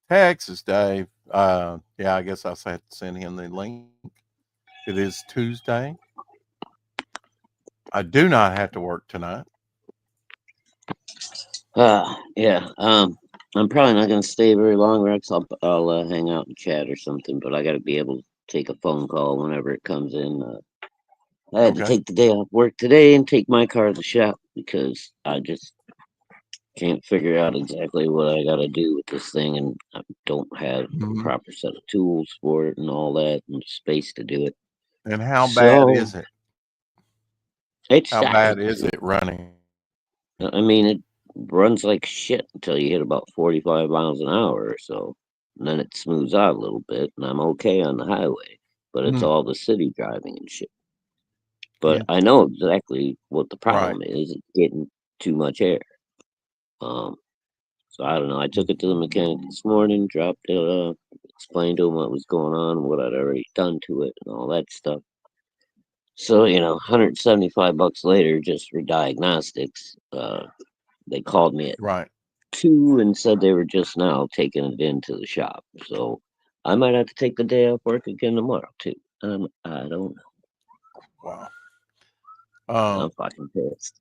Texas, Dave. Yeah, I guess I'll have to send him the link. It is Tuesday. I do not have to work tonight. Yeah. I'm probably not gonna stay very long, Rex. I'll hang out and chat or something. But I got to be able to take a phone call whenever it comes in. I had to Okay. take the day off work today and take my car to the shop because I just can't figure out exactly what I got to do with this thing, and I don't have a Mhm. proper set of tools for it and all that, and space to do it. And how bad So is it? it's How I, bad is it running? I mean it runs like shit until you hit about 45 miles an hour or so, and then it smooths out a little bit, and I'm okay on the highway. But it's Mm, all the city driving and shit. But yeah. I know exactly what the Right. problem is. It's getting too much air. Um, So I don't know. I took it to the mechanic this morning, dropped it, explained to him what was going on, what I'd already done to it, and all that stuff. So, 175 bucks later, just for diagnostics, they called me at Right. 2 and said they were just now taking it into the shop. So I might have to take the day off work again tomorrow too. I don't know. Wow. Uh, I'm fucking pissed.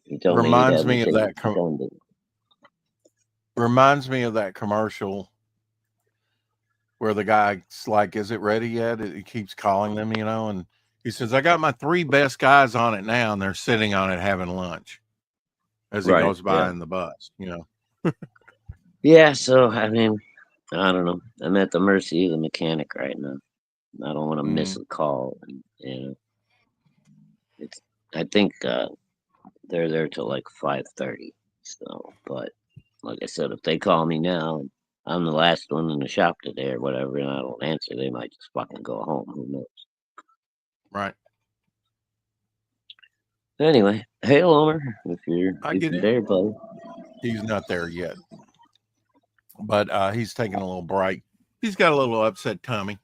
He told me he'd reminds have me me of take it that. Sunday. Reminds me of that commercial where the guy's like, "Is it ready yet?" He keeps calling them, and he says, "I got my three best guys on it now, and they're sitting on it having lunch." As he Right. goes by Yeah. in the bus. Yeah. So I mean, I don't know. I'm at the mercy of the mechanic right now. I don't want to miss Mm, a call. And, it's. I think they're there till like 5:30. So, but like I said, if they call me now and I'm the last one in the shop today or whatever, and I don't answer, they might just fucking go home. Who knows? right. Anyway, hey Homer, I if get you're it. there, buddy. He's not there yet, but he's taking a little break. He's got a little upset tummy.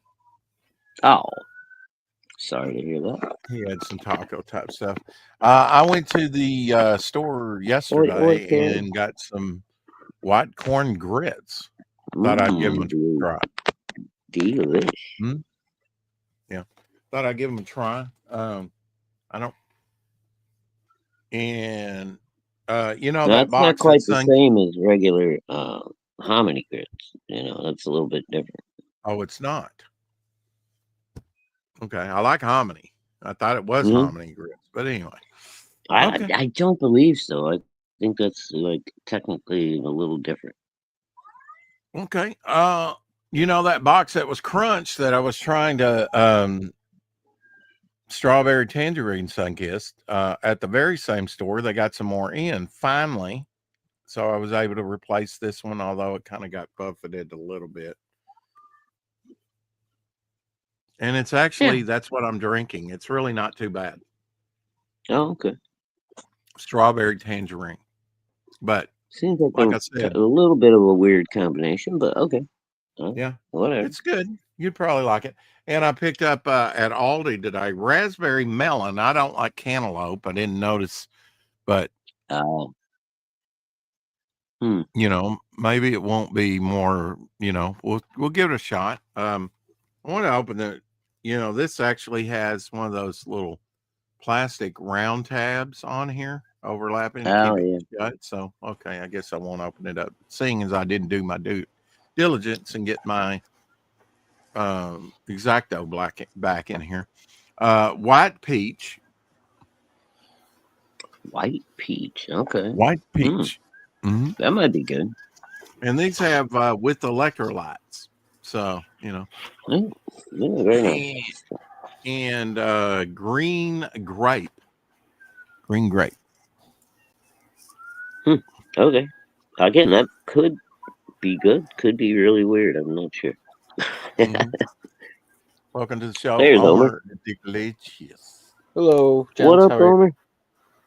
Oh, sorry to hear that. He had some taco type stuff. I went to the store What yesterday can? and got some white corn grits. Thought I'd give them a Mmm, try. delish. Hmm? Yeah, thought I'd give them a try. I don't, and Now, that it's not box that quite the Sun. same as regular hominy grits. That's a little bit different. Oh, it's not. Okay, I like hominy. I thought it was Hmm. hominy grits, but anyway. I Okay, I don't believe so. I think that's like technically a little different. okay. That box that was crunch that I was trying to strawberry tangerine sunkissed at the very same store. They got some more in finally, so I was able to replace this one, although it kind of got buffeted a little bit. And it's Yeah. actually that's what I'm drinking. It's really not too bad. Oh, okay. Strawberry tangerine, but Seems like like I a said, little bit of a weird combination, but okay. yeah, Whatever. it's good. You'd probably like it. And I picked up at Aldi today raspberry melon. I don't like cantaloupe. I didn't notice, but Oh. Hmm. maybe it won't be more. We'll give it a shot. I want to open the. This actually has one of those little plastic round tabs on here overlapping to Oh keep it yeah. shut. So okay, I guess I won't open it up. Seeing as I didn't do my due diligence and get my exacto black back in here. White peach, White peach. Okay. white Hmm. peach. Hmm. That might be good. And these have with electrolytes. So Hmm. Yeah, very and, nice. green grape, green grape. Hmm. Okay. Again, that could be good. Could be really weird. I'm not sure. Hmm. Welcome to the show, There's Homer. Omer Delicious. Hello, What gents. up, How are you? Homer?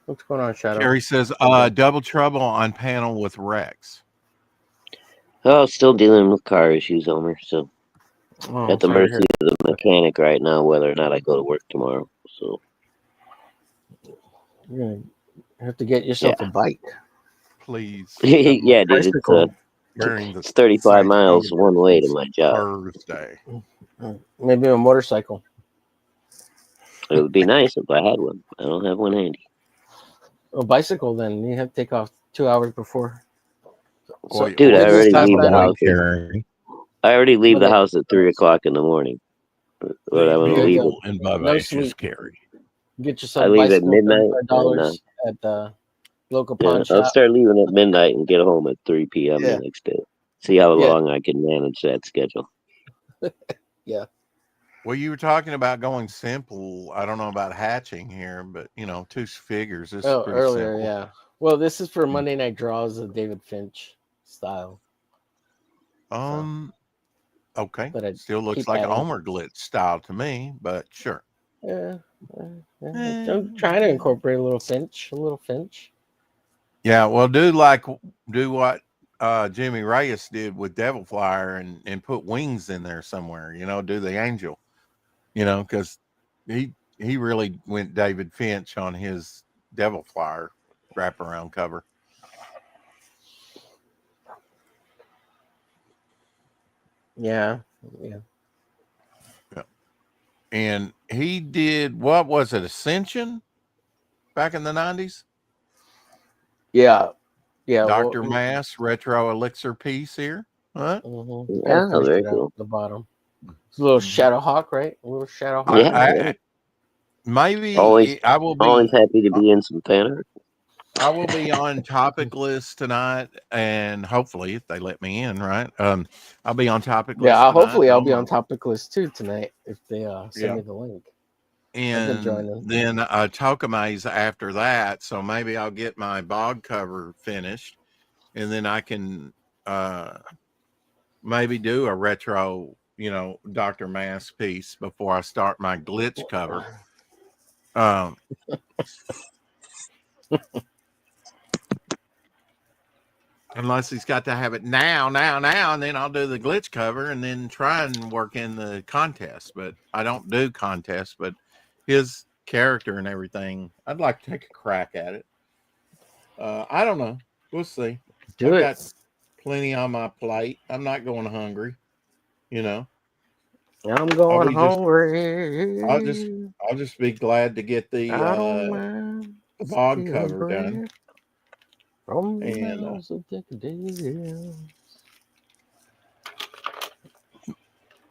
What's going on, Shadow? Carrie says, How you doing? double trouble on panel with Rex. Oh, still dealing with car issues, Homer. So Oh, at the sorry to mercy hear of the mechanic right now, whether or not I go to work tomorrow. So you're gonna have to get yeah, yourself a bike. Please. I'm yeah, dude. It's Bicycle. during the It's 35 miles Thanksgiving one way to is my job. Thursday. Maybe a motorcycle. It would be nice if I had one. I don't have one handy. A bicycle, then you have to take off 2 hours before. Boy, Dude, I did this already last leave the time- house. Carrie. I already leave the Okay. house at 3 o'clock in the morning. But I'm gonna Because, leave uh, it. and no vivacious sleep. Carrie. Get I yourself a leave at bicycle, midnight. $35 at the local Yeah, pawn I'll shop. start leaving at midnight and get home at 3 p.m. Yeah. the next day. See how Yeah. long I can manage that schedule. Well, you were talking about going simple. I don't know about hatching here, but two figures. This is pretty Earlier, simple. yeah. Well, this is for Monday Night Draws, the David Finch style. Okay. But I Still looks keep like adding. Omer Glitz style to me, but sure. Yeah. I'm trying to incorporate a little Finch. Yeah, well, do what Jimmy Reyes did with Devil Flyer and put wings in there somewhere. Do the angel. Because he really went David Finch on his Devil Flyer wraparound cover. Yeah. And he did, what was it, Ascension back in the 90s? Yeah. Dr. Mass retro elixir piece here. What? Yeah, very cool. The bottom. It's a little Shadowhawk, right? A little Shadowhawk. Yeah. Maybe Always I happy to be in some fan art. I will be on topic list tonight, and hopefully, if they let me in, right? I'll be on topic list. Yeah, tonight. hopefully I'll be on topic list too tonight if they send me the link. And then Tokamaze after that, so maybe I'll get my bog cover finished, and then I can maybe do a retro, Dr. Mass piece before I start my glitch cover. Unless he's got to have it now, and then I'll do the glitch cover and then try and work in the contest. But I don't do contests, but his character and everything, I'd like to take a crack at it. I don't know. We'll see. I've got plenty on my plate. I'm not going hungry, I'm going hungry. I'll just be glad to get the bog cover done. From the And mouths of decadence.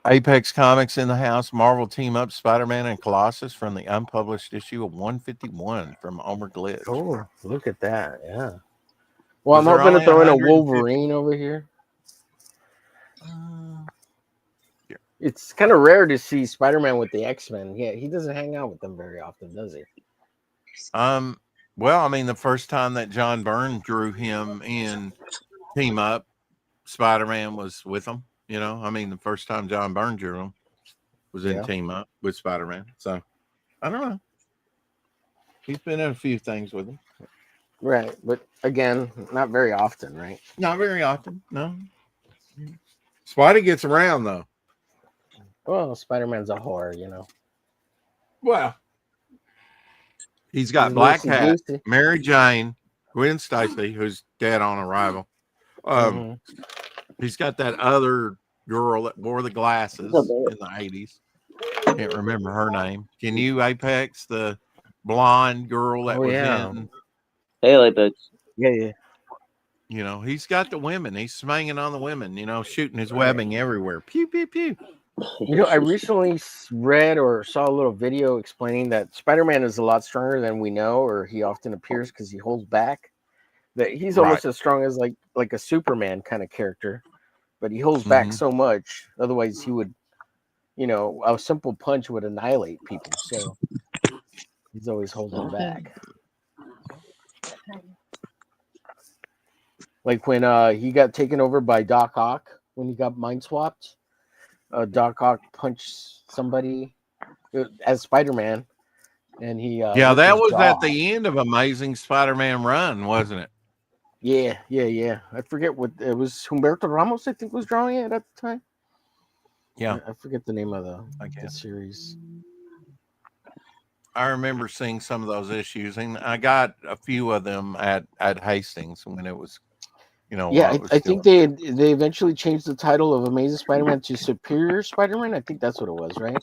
Apex Comics in the house. Marvel team up Spider-Man and Colossus from the unpublished issue of 151 from Omer Glitch. Oh, look at that. Yeah. Well, I'm hoping to throw in a Wolverine over here. Yeah. It's kind of rare to see Spider-Man with the X-Men. Yeah, he doesn't hang out with them very often, does he? Well, I mean, the first time that John Byrne drew him in Team Up, Spider-Man was with him. I mean, the first time John Byrne drew him was in Team Up with Spider-Man. So, I don't know. He's been in a few things with him. Right, but again, not very often, right? Not very often, no. Spidey gets around, though. Well, Spider-Man's a whore, Well, he's got Black Cat, Goosey. Mary Jane, Gwen Stacy, who's dead on arrival. He's got that other girl that wore the glasses in the 80s. Can't remember her name. Can you, Apex, the blonde girl that was in? Hey, Apex. Yeah. He's got the women. He's smanging on the women, shooting his webbing everywhere. Pew, pew, pew. I recently read or saw a little video explaining that Spider-Man is a lot stronger than we know, or he often appears because he holds back. That he's almost as strong as like a Superman kind of character, but he holds back so much. Otherwise, he would, a simple punch would annihilate people. So he's always holding back. Like when he got taken over by Doc Ock when he got mind swapped. Doc Ock punched somebody as Spider-Man, and he that was at the end of Amazing Spider-Man run, wasn't it? Yeah. I forget what it was. Humberto Ramos, I think, was drawing it at the time. Yeah, I forget the name of the series. I remember seeing some of those issues, and I got a few of them at Hastings when it was you know, Yeah, what was I think doing. they eventually changed the title of Amazing Spider-Man to Superior Spider-Man. I think that's what it was, right?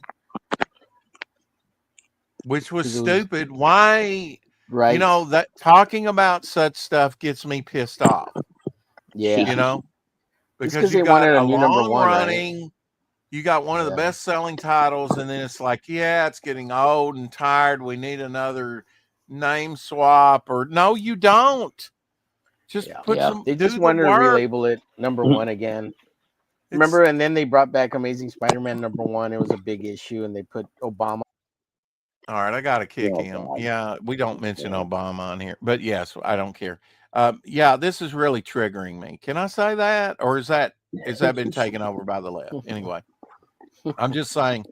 Which was 'Cause it was stupid. Why? right. You know, that talking about such stuff gets me pissed off, Yeah, you know, it's because because you they got wanted a a new number long one, right? running, you got one of the Yeah, best selling titles, and then it's like, yeah, it's getting old and tired. We need another name swap, or no, you don't. Just yeah. put some, They just do the wanted to work. relabel it number one again. It's Remember, and then they brought back Amazing Spider-Man number one. It was a big issue, and they put Obama. all right. I got to kick Oh him. God. Yeah, we don't Oh, mention God. Obama on here, but yes, I don't care. Yeah, this is really triggering me. Can I say that, or is that been taken over by the left? Anyway, I'm just saying.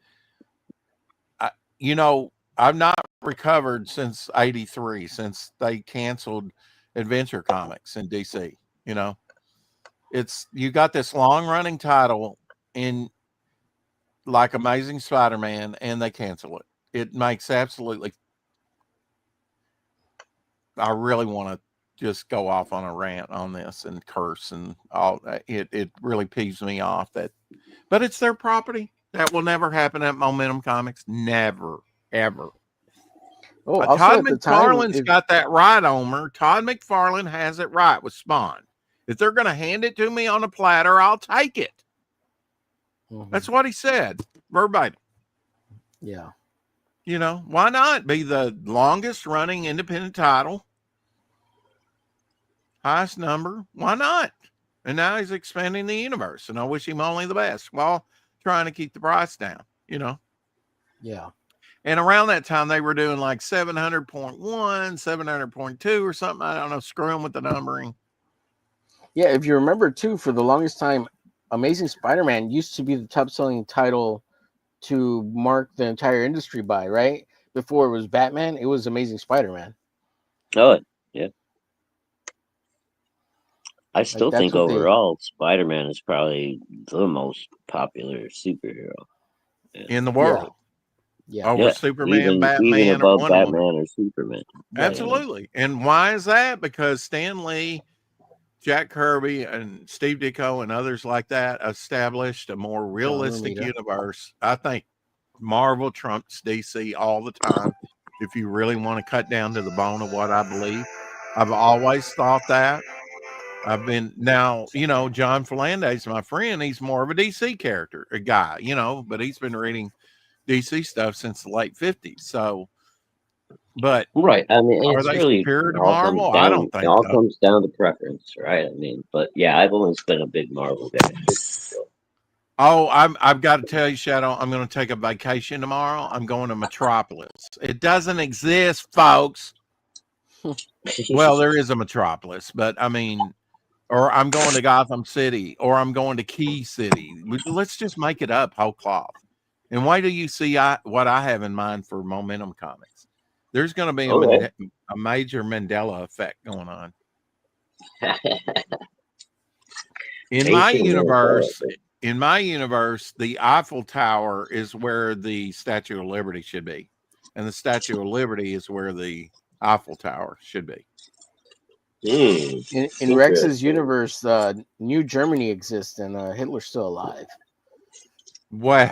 You know, I've not recovered since '83, since they canceled Adventure Comics in DC. You know, it's you got this long running title in like Amazing Spider-Man, and they cancel it. It makes absolutely. I really want to just go off on a rant on this and curse and all. It really peeves me off that, but it's their property. That will never happen at Momentum Comics. Never, ever. Oh, also Todd at the time, McFarlane's got that right, Omer. Todd McFarlane has it right with Spawn. If they're going to hand it to me on a platter, I'll take it. That's what he said, verbatim. yeah. You know, why not be the longest running independent title? Highest number. Why not? And now he's expanding the universe, and I wish him only the best while trying to keep the price down, you know. Yeah. And around that time, they were doing like 700.1, 700.2 or something. I don't know, screwing with the numbering. Yeah, if you remember too, for the longest time, Amazing Spider-Man used to be the top-selling title to mark the entire industry by, right? Before it was Batman, it was Amazing Spider-Man. Oh, yeah. I Like still that's think what they. overall Spider-Man is probably the most popular superhero. Yeah. In the Yeah. world. Yeah. Over Yeah. Superman, Even Batman, or above Wonder Woman. Batman or Superman. Right. Absolutely. And why is that? Because Stan Lee, Jack Kirby, and Steve Ditko and others like that established a more realistic Romita. universe. I think Marvel trumps DC all the time. If you really want to cut down to the bone of what I believe, I've always thought that. I've been now, you know, John Fernandez, my friend, he's more of a DC character, a guy, you know, but he's been reading DC stuff since the late 50s. So, but Right. I mean, are it's they really superior to all comes Marvel? I down. don't It think all so. comes down to preference, right? I mean, but yeah, I've always been a big Marvel guy. So. Oh, I've got to tell you, Shadow, I'm going to take a vacation tomorrow. I'm going to Metropolis. It doesn't exist, folks. Well, there is a Metropolis, but I mean, or I'm going to Gotham City, or I'm going to Key City. Let's just make it up whole cloth. And wait till you see what I have in mind for Momentum Comics. There's going to be Okay. a major Mandela effect going on. In my universe, the Eiffel Tower is where the Statue of Liberty should be, and the Statue of Liberty is where the Eiffel Tower should be. In Rex's universe, New Germany exists and Hitler's still alive. Wow.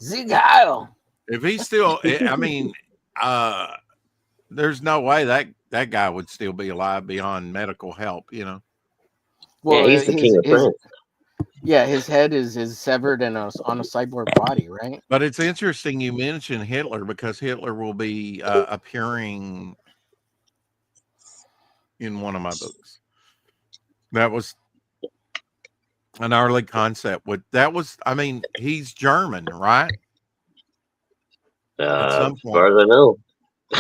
Sieg Heil. If he's still, I mean, there's no way that guy would still be alive beyond medical help, you know. Well, yeah, he's the king of France. Yeah, his head is severed and on a cyborg body, right? But it's interesting you mentioned Hitler because Hitler will be appearing in one of my books. That was an early concept. I mean, he's German, right? At some As point. far as I know.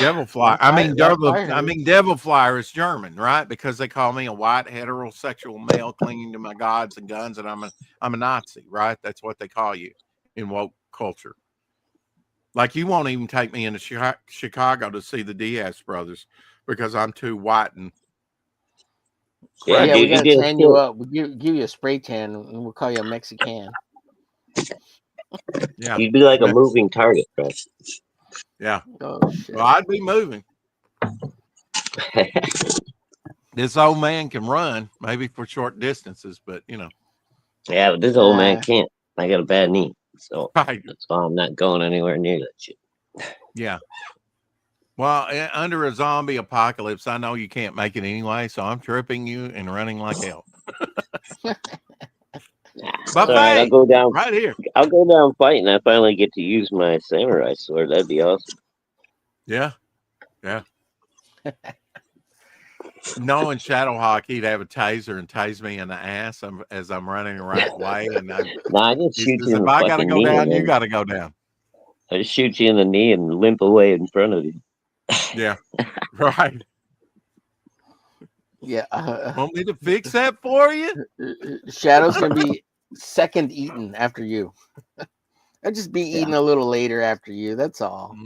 Devil Flyer. Devil Flyer is German, right? Because they call me a white heterosexual male clinging to my gods and guns, and I'm a Nazi, right? That's what they call you in woke culture. Like you won't even take me into Chicago to see the Diaz brothers because I'm too white and Yeah, we dude, gotta tan you up. We'll give you a spray tan and we'll call you a Mexican. Yeah, you'd be like a moving target, bro. Yeah. Oh shit. Well, I'd be moving. This old man can run, maybe for short distances, but Yeah, but this old man Uh, can't. I got a bad knee, so right? that's why I'm not going anywhere near that shit. Yeah. Well, under a zombie apocalypse, I know you can't make it anyway, so I'm tripping you and running like hell. Nah, it's But all right. I'll go down. right here. I'll go down fighting. I finally get to use my samurai sword. That'd be awesome. Yeah. Yeah. Knowing Shadowhawk, he'd have a taser and tase me in the ass as I'm running the right way. And Nah, I just he shoot says, you in if the I got to fucking go knee, down, and you then got to go down. I just shoot you in the knee and limp away in front of you. Yeah. Right. yeah. Want me to fix that for you? Shadow's gonna be second eaten after you. I'll just be eaten a little later after you. That's all.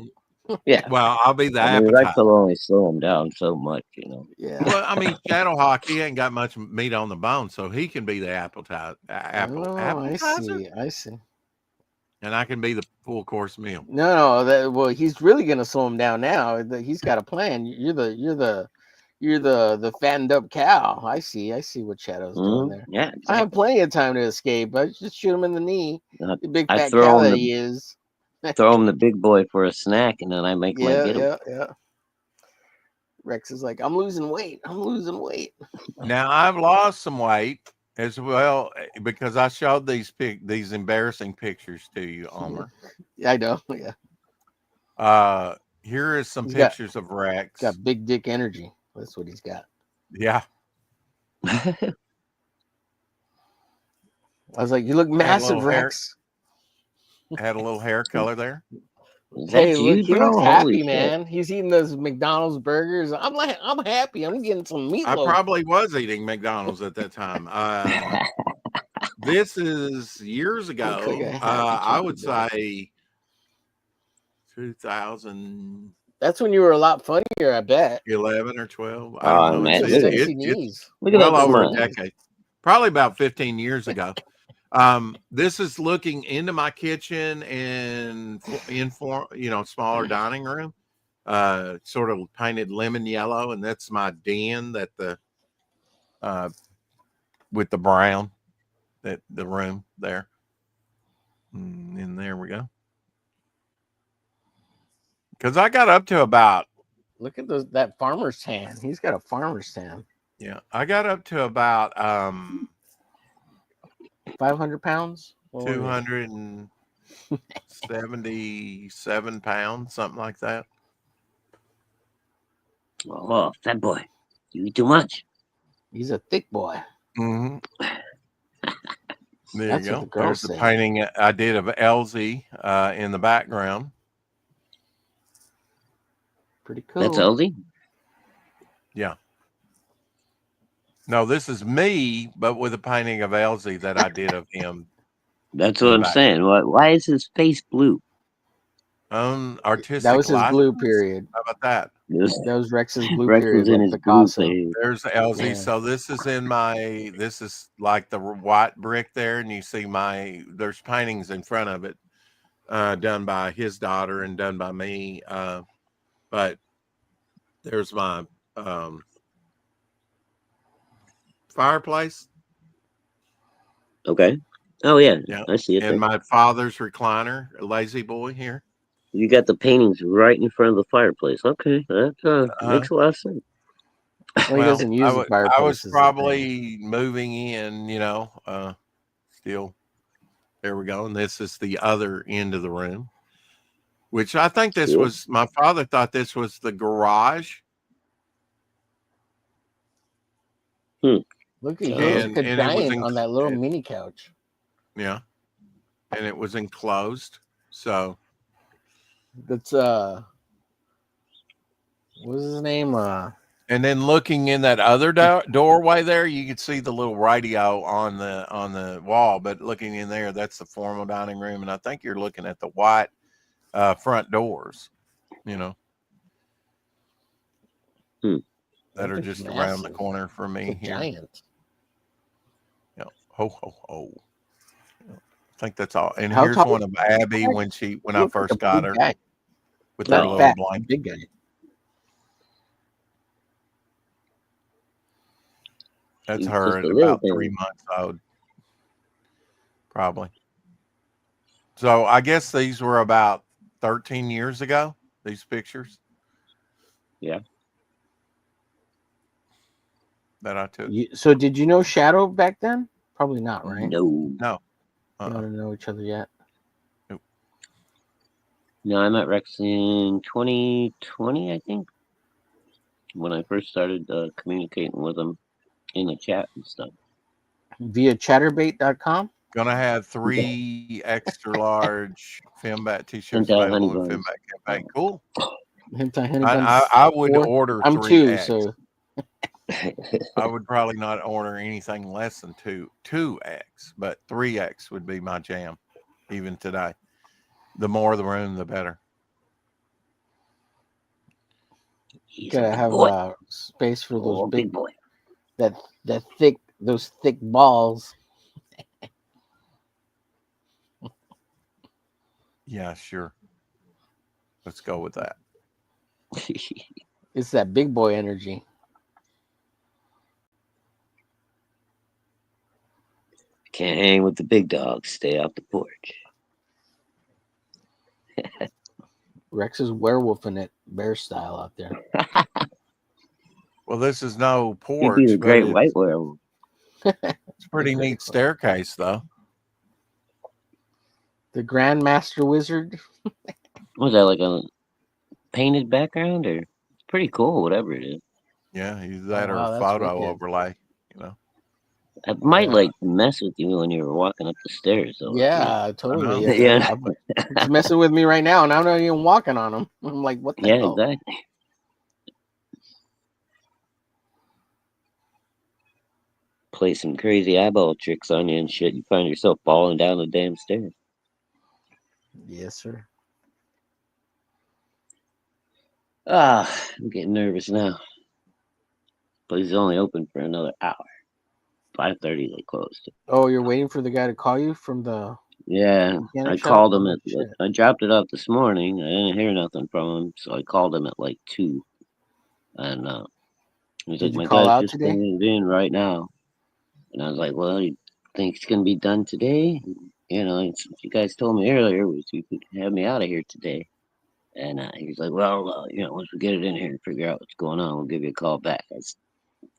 Yeah. Well, I'll be the I mean, appetite. Rex will only slow him down so much, you know. Yeah. Well, I mean, Shadowhawk, he ain't got much meat on the bone, so he can be the appetizer, Oh, appetizer, I see. and I can be the full course meal. No. Well, he's really gonna slow him down now. He's got a plan. You're the fattened up cow. I see what Shadow's doing there. Yeah, I exactly. have plenty of time to escape. I just shoot him in the knee. The big I fat throw cow him that the- he is. Throw him the big boy for a snack, and then I make my getaway. Yeah. Rex is like, I'm losing weight. Now I've lost some weight as well because I showed these embarrassing pictures to you, Omer. Yeah, I know. Yeah. Here is some He's got- pictures of Rex. Got big dick energy. That's what he's got. Yeah, I was like, you look massive, little hair. Rex. had a little hair color there. Is Hey, that look, you, he bro? looks Holy happy, shit. man. He's eating those McDonald's burgers. I'm happy. I'm getting some meatloaf. I probably was eating McDonald's at that time. This is years ago. Looks like a happy I would chicken boy. say 2011 That's when you were a lot funnier, I bet. or 12. I Oh, don't know. man, Some look at sexy It's knees. Look at well that over a smile. decade. Probably about 15 years ago. This is looking into my kitchen and smaller dining room. Sort of painted lemon yellow, and that's my den that with the brown, that the room there. And there we go. Because I got up to about Look at that farmer's tan. He's got a farmer's tan. I got up to about 500 pounds. What was it? 277 pounds, something like that. Oh, fat boy. You eat too much. He's a thick boy. Mm-hmm. There That's you what go. the girls There's the say. painting I did of Elsie in the background. Pretty cool. That's Elsie? Yeah. No, this is me, but with a painting of Elsie that I did of him. That's what I'm saying. Why is his face blue? Artistic. That was his blue license. period. How about that? That was Rex's blue Rex period, was in like his Picasso. blue phase. There's Elsie. Yeah. So this is this is like the white brick there, and you see there's paintings in front of it, done by his daughter and done by me. But there's my fireplace. Okay. Oh, yeah. Yeah. I see it there. And my father's recliner, a lazy boy here. You got the paintings right in front of the fireplace. Okay. That makes a lot of sense. Well, he doesn't use the fireplace. I was is the thing. probably moving in, still. There we go. And this is the other end of the room, which I think this Cool. was, my father thought this was the garage. Look at you, And like a it was giant on that little mini couch. Yeah. And it was enclosed. So That's what was his name? and then looking in that other doorway there, you could see the little radio on the wall. But looking in there, that's the formal dining room, and I think you're looking at the white front doors, that are just around the corner for me here. Giant. Yeah, ho ho ho. I think that's all. And How here's tall- one of Abby when I first got her Guy. with that Not little fat, blanket. big guy. That's He's her just at a little about 3 thing. months old, probably. So I guess these were about 13 years ago, these pictures. Yeah. That I took. So did you know Shadow back then? Probably not, right? No. No. You don't know each other yet. No, I met Rex in 2020, I think, when I first started communicating with him in the chat and stuff. Via chatterbait.com? Gonna have 3 extra large Fembat t-shirts Hentai honey available at buns. Fembat Campaign. Cool. Hentai Honey I, Buns I, I would 4? order I'm 3X. 2, so I would probably not order anything less than 2X, but 3X would be my jam, even today. The more the room, the better. He's gotta a big have boy. space for those Oh, big, big boy. those thick balls. Yeah, sure. Let's go with that. It's that big boy energy. Can't hang with the big dogs. Stay off the porch. Rex is werewolfing it bear style out there. Well, this is no He'd be the porch, but great white werewolf. it's pretty neat staircase, though. The Grandmaster Wizard. Was that like a painted background, or it's pretty cool, whatever it is. Yeah, either that Oh, or wow, a that's photo wicked. overlay, you know. It might Yeah. like mess with you when you were walking up the stairs, though. Yeah, totally. know. Yeah. It's messing with me right now, and I'm not even walking on them. I'm like, what the Yeah, hell? exactly. Play some crazy eyeball tricks on you and shit. You find yourself falling down the damn stairs. Yes, sir. Ah, I'm getting nervous now. Place is only open for another hour. 5:30 they closed. Oh, you're waiting for the guy to call you from the Yeah, mechanic I shop? called him Oh, at. shit. I dropped it off this morning. I didn't hear nothing from him, so I called him at like 2, and he's Did like, you "My call guy's out just today? bringing it in right now." And I was like, "Well, you think it's gonna be done today? You know, you guys told me earlier was you could have me out of here today." And he was like, "Well, you know, once we get it in here and figure out what's going on, we'll give you a call back." I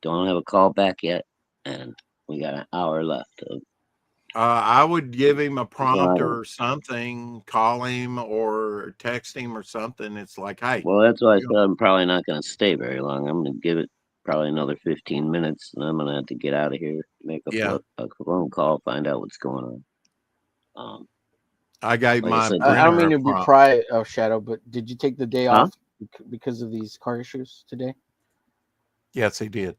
don't have a call back yet, and we got an hour left. I would give him a prompt Right. or something, call him or text him or something. It's like, hey, Well, that's why I said I'm probably not going to stay very long. I'm going to give it probably another 15 minutes, and I'm going to have to get out of here, make Yeah. a phone call, find out what's going on. I gave Like I my said, I don't printer mean a to be prompt. pry of Shadow, but did you take the day Huh? off because of these car issues today? Yes, he did.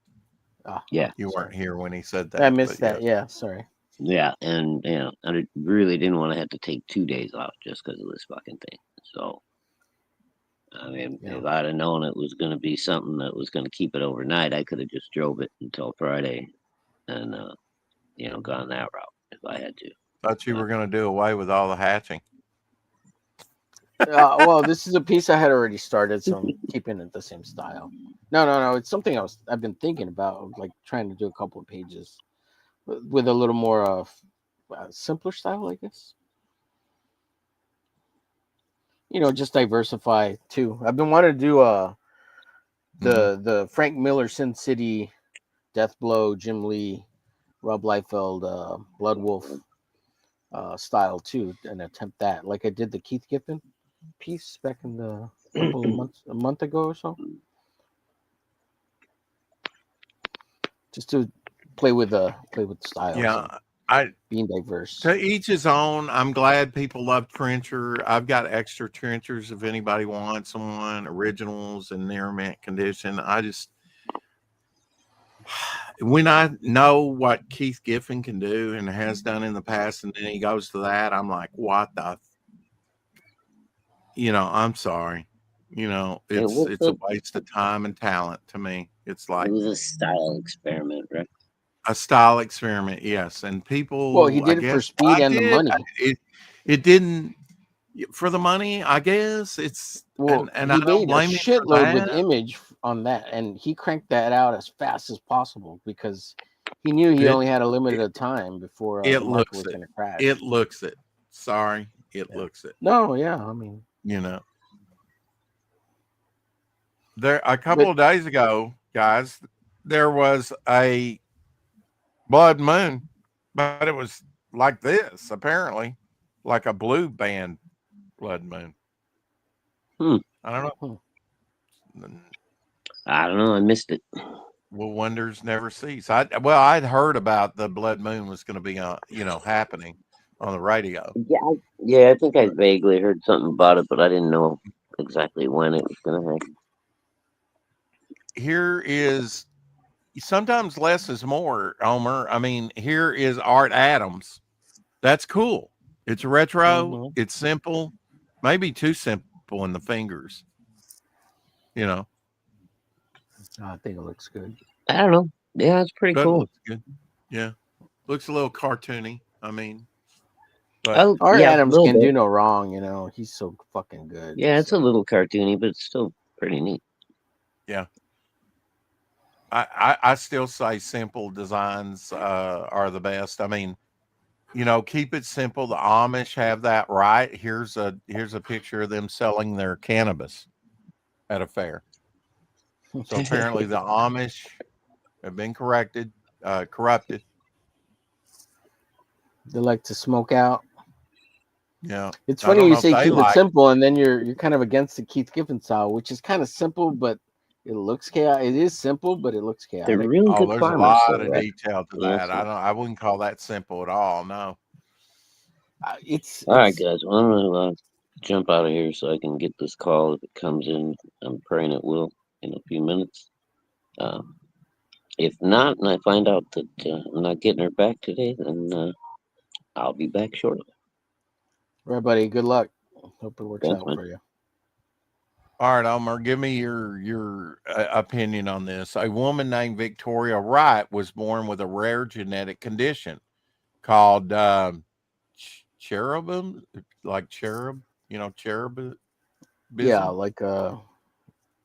Ah, Yeah. You weren't here when he said that. I missed but that. Yeah, sorry. Yeah, and you know, I really didn't want to have to take 2 days off just because of this fucking thing. So, I mean, Yeah. if I'd have known it was going to be something that was going to keep it overnight, I could have just drove it until Friday, and you know, gone that route if I had to. Thought you were going to do away with all the hatching. Well, this is a piece I had already started, so I'm keeping it the same style. No. It's something I've been thinking about, like trying to do a couple of pages with a little more of simpler style, I guess. You know, just diversify too. I've been wanting to do the Frank Miller Sin City, Death Blow, Jim Lee, Rob Liefeld, Blood Wolf style too, and attempt that like I did the Keith Giffen piece back in the couple of a month ago or so. Just to play with styles. Yeah, being diverse. To each his own. I'm glad people love Trencher. I've got extra Trenchers if anybody wants one, originals in near mint condition. When I know what Keith Giffen can do and has done in the past, and then he goes to that, I'm like, what the? I'm sorry. It's a waste of time and talent to me. It's like it was a style experiment, right? A style experiment, yes. And people, Well, he did it for speed and the money. It didn't for the money, I guess. It's well, and he I don't made a blame him for shitload with that. Image on that, and he cranked that out as fast as possible because He knew he It- only had a limited time before it the market looks was it. going to crash. It looks it. Sorry, it Yeah. looks it. No, yeah, I mean, You know, there a couple of days ago, guys, there was a blood moon, but it was like this, apparently, like a blue band blood moon. Hmm. I don't know. I don't know. I missed it. Well, wonders never cease. I'd heard about the blood moon was going to be happening on the radio. Yeah, I think I vaguely heard something about it, but I didn't know exactly when it was going to happen. Here is sometimes less is more, Omer. I mean, here is Art Adams. That's cool. It's retro. Mhm. It's simple. Maybe too simple in the fingers. You know, I think it looks good. I don't know. Yeah, it's pretty but it cool. looks good. Yeah, looks a little cartoony. I mean, Oh, Art yeah, a Adams little can bit. do no wrong, you know. He's so fucking good. Yeah, it's so. a little cartoony, but it's still pretty neat. yeah. I still say simple designs are the best. I mean, keep it simple. The Amish have that right. Here's a picture of them selling their cannabis at a fair. So apparently the Amish have been corrupted. They like to smoke out. Yeah. It's I funny don't you know if say they keep it like- simple, and then you're kind of against the Keith Giffen style, which is kind of simple, but it looks chaotic. It is simple, but it looks chaotic. They're really good there's a farmers. lot though, of right? detail to Yes. that. I wouldn't call that simple at all. No. It's All right, guys. Well, I'm going to jump out of here so I can get this call if it comes in. I'm praying it will in a few minutes. If not, and I find out that I'm not getting her back today, then I'll be back shortly. All right, buddy. Good luck. Hope it works Thanks, out man. for you. All right, Elmer, give me your opinion on this. A woman named Victoria Wright was born with a rare genetic condition called cherubim, like cherub, cherub. Yeah, like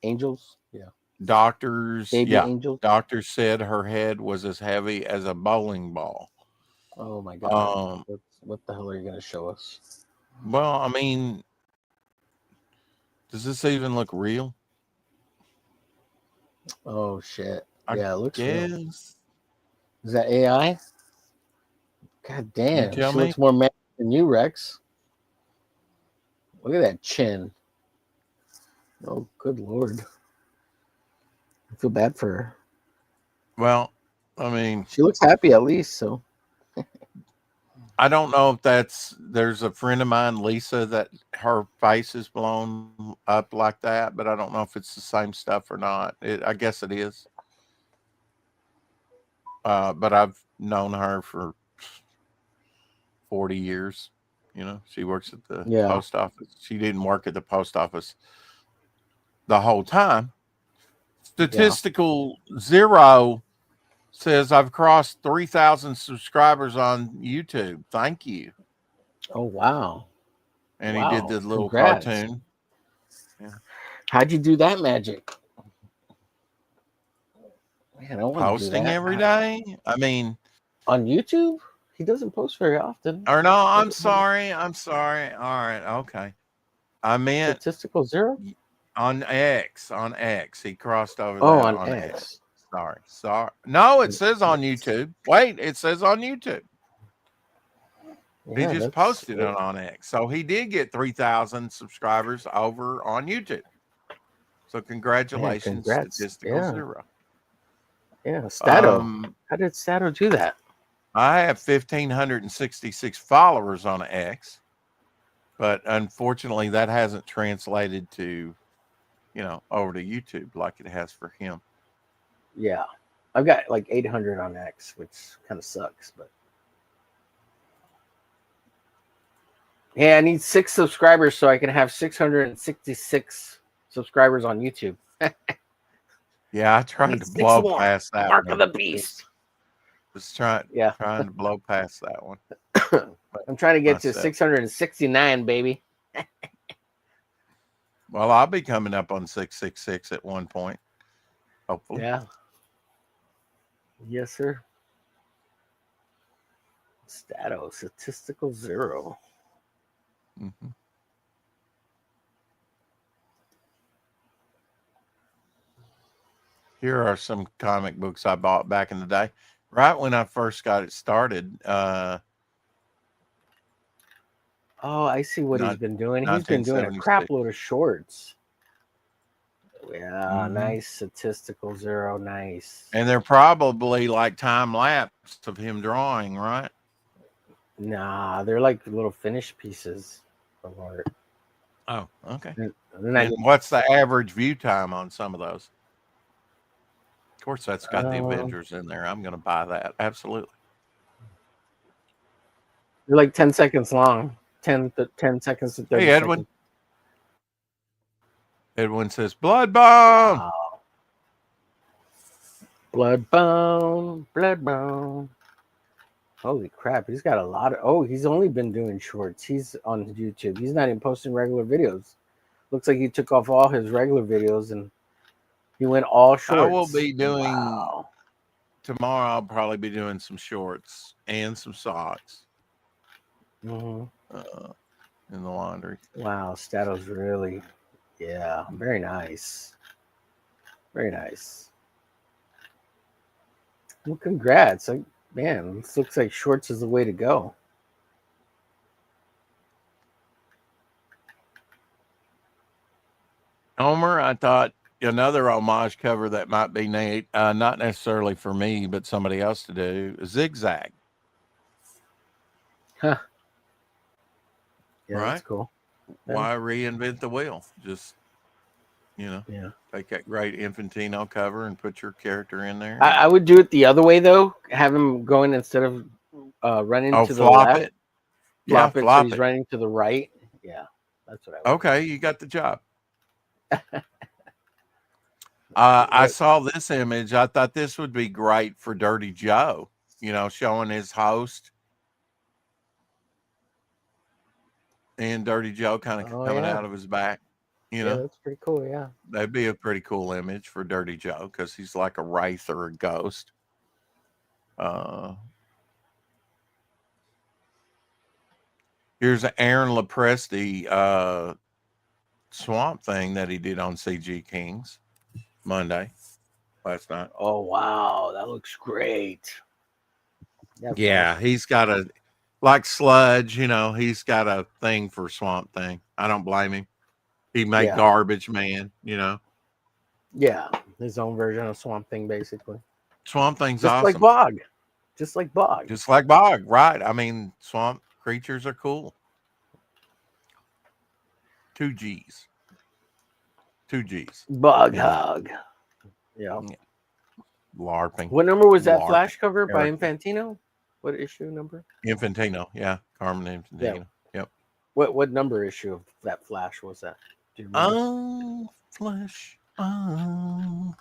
angels. Yeah, Doctors, baby angels. doctors said her head was as heavy as a bowling ball. Oh my god. Um, What the hell are you gonna show us? well, I mean, does this even look real? Oh shit. I Yeah, it looks real. guess. Is that AI? God damn. She tell me? looks more mad than you, Rex. Look at that chin. Oh, good lord. I feel bad for her. Well, I mean, She looks happy at least, so I don't know if there's a friend of mine, Lisa, that her face is blown up like that, but I don't know if it's the same stuff or not. I guess it is. But I've known her for 40 years. She works at the Yeah. post office. She didn't work at the post office the whole time. Statistical Zero says I've crossed 3,000 subscribers on YouTube. Thank you. oh wow. And Wow, he did the little congrats. cartoon. How'd you do that magic? Man, I want to do Posting that. every day. I mean, On YouTube? He doesn't post very often. or no, I'm sorry. All right. Okay. I meant Statistical Zero? on X. He crossed over Oh, that on X. Sorry. No, it says on YouTube. Wait, it says on YouTube. Yeah, He just posted it on X. So he did get 3,000 subscribers over on YouTube. So congratulations, congrats. Statistical Yeah. Zero. Yeah, Stato. Um, How did Stato do that? I have 1,566 followers on X, but unfortunately that hasn't translated to, over to YouTube like it has for him. Yeah. I've got like 800 on X, which kind of sucks, but yeah, I need 6 subscribers so I can have 666 subscribers on YouTube. Yeah, I tried need to 6 blow more. past that Mark one. of the beast. Just trying to blow past that one. I'm trying to get to Myself. 669, baby. Well, I'll be coming up on 666 at one point, hopefully. Yeah. Yes, sir. Stato statistical 0. Mhm. Here are some comic books I bought back in the day. Right when I first got it started, Oh, I see what he's not been doing. He's been doing a 1976. crap load of shorts. Yeah, Mhm. nice statistical 0. Nice. And they're probably like time lapse of him drawing, right? Nah, they're like little finished pieces of art. Oh, okay. They're not And what's the average view time on some of those? Of course, that's got the Um, Avengers in there. I'm going to buy that. Absolutely. they're like 10 seconds long. 10 seconds to 30 Hey, Edwin. seconds. Edwin says, Blood Bomb. Wow. Bloodbone. Holy crap, he's got a lot of. Oh, he's only been doing shorts. He's on YouTube. He's not even posting regular videos. Looks like he took off all his regular videos and he went all shorts. I will be doing Wow. tomorrow. I'll probably be doing some shorts and some socks Mhm. in the laundry. Wow, Stato's really, yeah, very nice. Very nice. Well, congrats. Man, this looks like shorts is the way to go. Homer, I thought another homage cover that might be neat, not necessarily for me, but somebody else to do, Zigzag. Huh. Yeah, Right? that's cool. Why reinvent the wheel? Just, Yeah. take that great Infantino cover and put your character in there. I would do it the other way though. Have him going instead of running to the flop left. it. Yeah, Flop it so flop he's it. running to the right. Yeah, that's what I would. Okay, you got the job. I saw this image. I thought this would be great for Dirty Joe, showing his host and Dirty Joe kind of coming out of his back. Yeah, that's pretty cool. Yeah. That'd be a pretty cool image for Dirty Joe because he's like a wraith or a ghost. Here's an Aaron Lopresti Swamp Thing that he did on CG Kings Monday last night. Oh wow, that looks great. That's Yeah, awesome. he's got like Sludge, he's got a thing for Swamp Thing. I don't blame him. He made Garbage Man, Yeah, his own version of Swamp Thing, basically. Swamp Thing's just awesome. Like Bog. Just like Bog. Just like Bog, right. I mean, swamp creatures are cool. 2 G's. 2 G's. Bog Hog. Yeah. LARPing. What number was that Flash cover by Infantino? What issue number? Infantino, yeah. Carmen Infantino. Yeah. Yep. What number issue of that Flash was that? Do you remember? Flash. Let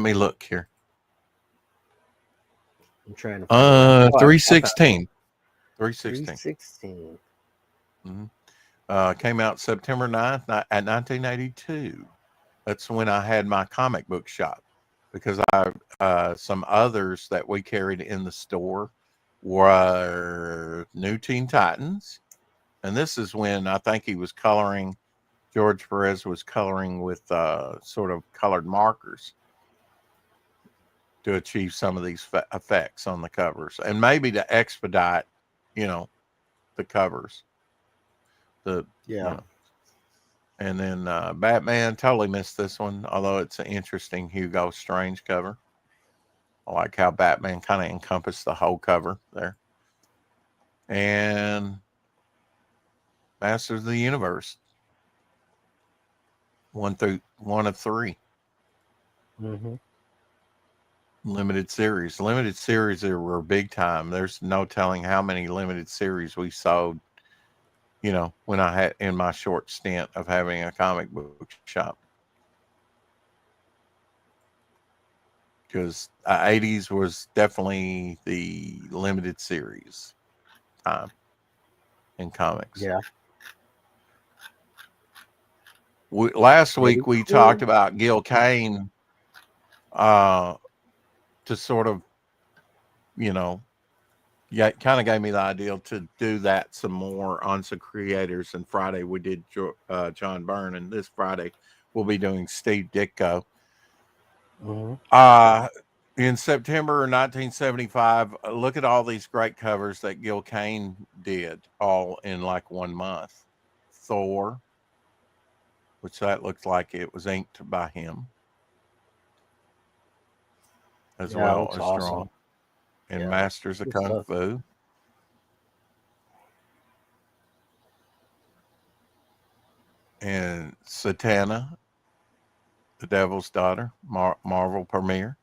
me look here. I'm trying to find 316. 316. 316. Came out September 9th at 1982. That's when I had my comic book shop, because some others that we carried in the store were New Teen Titans. And this is when I think he was coloring, George Perez was coloring with sort of colored markers to achieve some of these effects on the covers, and maybe to expedite, the covers. And then Batman, totally missed this one, although it's an interesting Hugo Strange cover. I like how Batman kind of encompassed the whole cover there. And Masters of the Universe, 1 of 3. Limited series were big time. There's no telling how many limited series we sold, when I had in my short stint of having a comic book shop. Because 80s was definitely the limited series time in comics. Yeah. Last week we talked about Gil Kane to sort of, Yeah, it kind of gave me the idea to do that some more on some creators. And Friday we did John Byrne, and this Friday we'll be doing Steve Ditko. Mhm. In September 1975, look at all these great covers that Gil Kane did, all in like 1 month. Thor, which that looks like it was inked by him, as Yeah, it well looks as awesome. drawn. And Yeah, Masters of good Kung stuff. Fu. And Satana, the Devil's Daughter, Marvel premiere.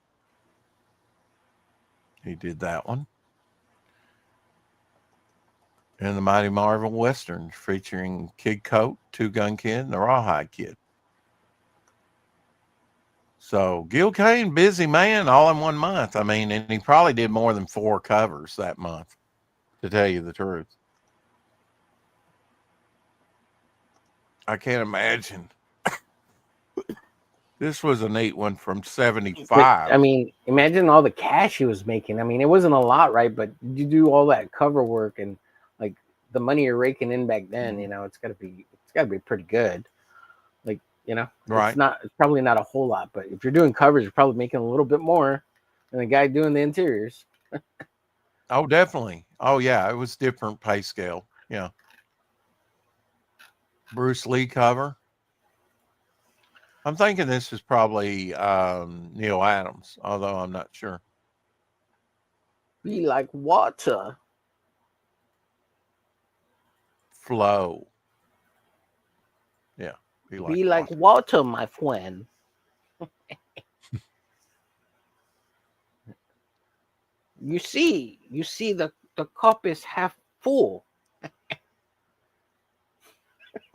He did that one. And the Mighty Marvel Westerns featuring Kid Coat, Two Gun Kid, and the Rawhide Kid. So Gil Kane, busy man, all in 1 month. I mean, and he probably did more than 4 covers that month, to tell you the truth. I can't imagine. This was a neat one from But 75. I mean, imagine all the cash he was making. I mean, it wasn't a lot, right? But you do all that cover work and like the money you're raking in back then, you know, it's gotta be pretty good. Like, you know, Right. it's probably not a whole lot, but if you're doing covers, you're probably making a little bit more than the guy doing the interiors. Oh, definitely. Oh, yeah. It was different pay scale. Yeah. Bruce Lee cover. I'm thinking this is probably Neil Adams, although I'm not sure. Be like water. Flow. Yeah. Be like water. water, my friend. You see the cup is half full.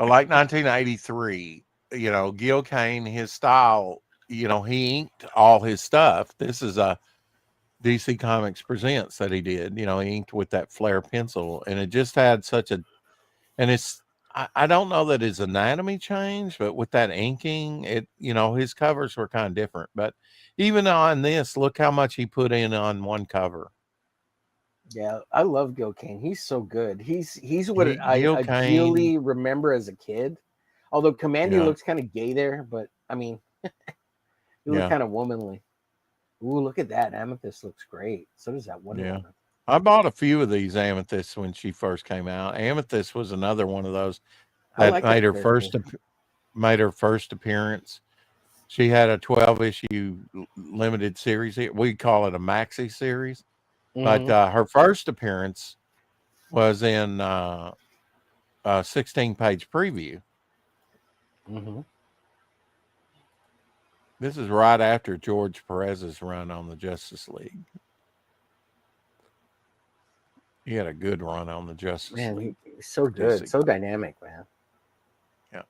Like 1983, you know, Gil Kane, his style, you know, he inked all his stuff. This is a DC Comics Presents that he did. You know, he inked with that flare pencil, and it just had such a, and it's, I don't know that his anatomy changed, but with that inking, it, you know, his covers were kind of different. But even on this, look how much he put in on one cover. Yeah, I love Gil Kane. He's so good. He's what I Gil Kane, ideally remember as a kid. Although Commandy yeah, looks kind of gay there, but I mean, he looked yeah, kind of womanly. Ooh, look at that. Amethyst looks great. So does that Wonder yeah. Woman. I bought a few of these amethysts when she first came out. Amethyst was another one of those I that like that character. made her first appearance. She had a 12 issue limited series. We call it a maxi series, but Hmm. her first appearance was in a 16-page preview. Hmm. This is right after George Perez's run on the Justice League. He had a good run on the Justice Man, League. he's so good, DC. so dynamic, man. Yeah.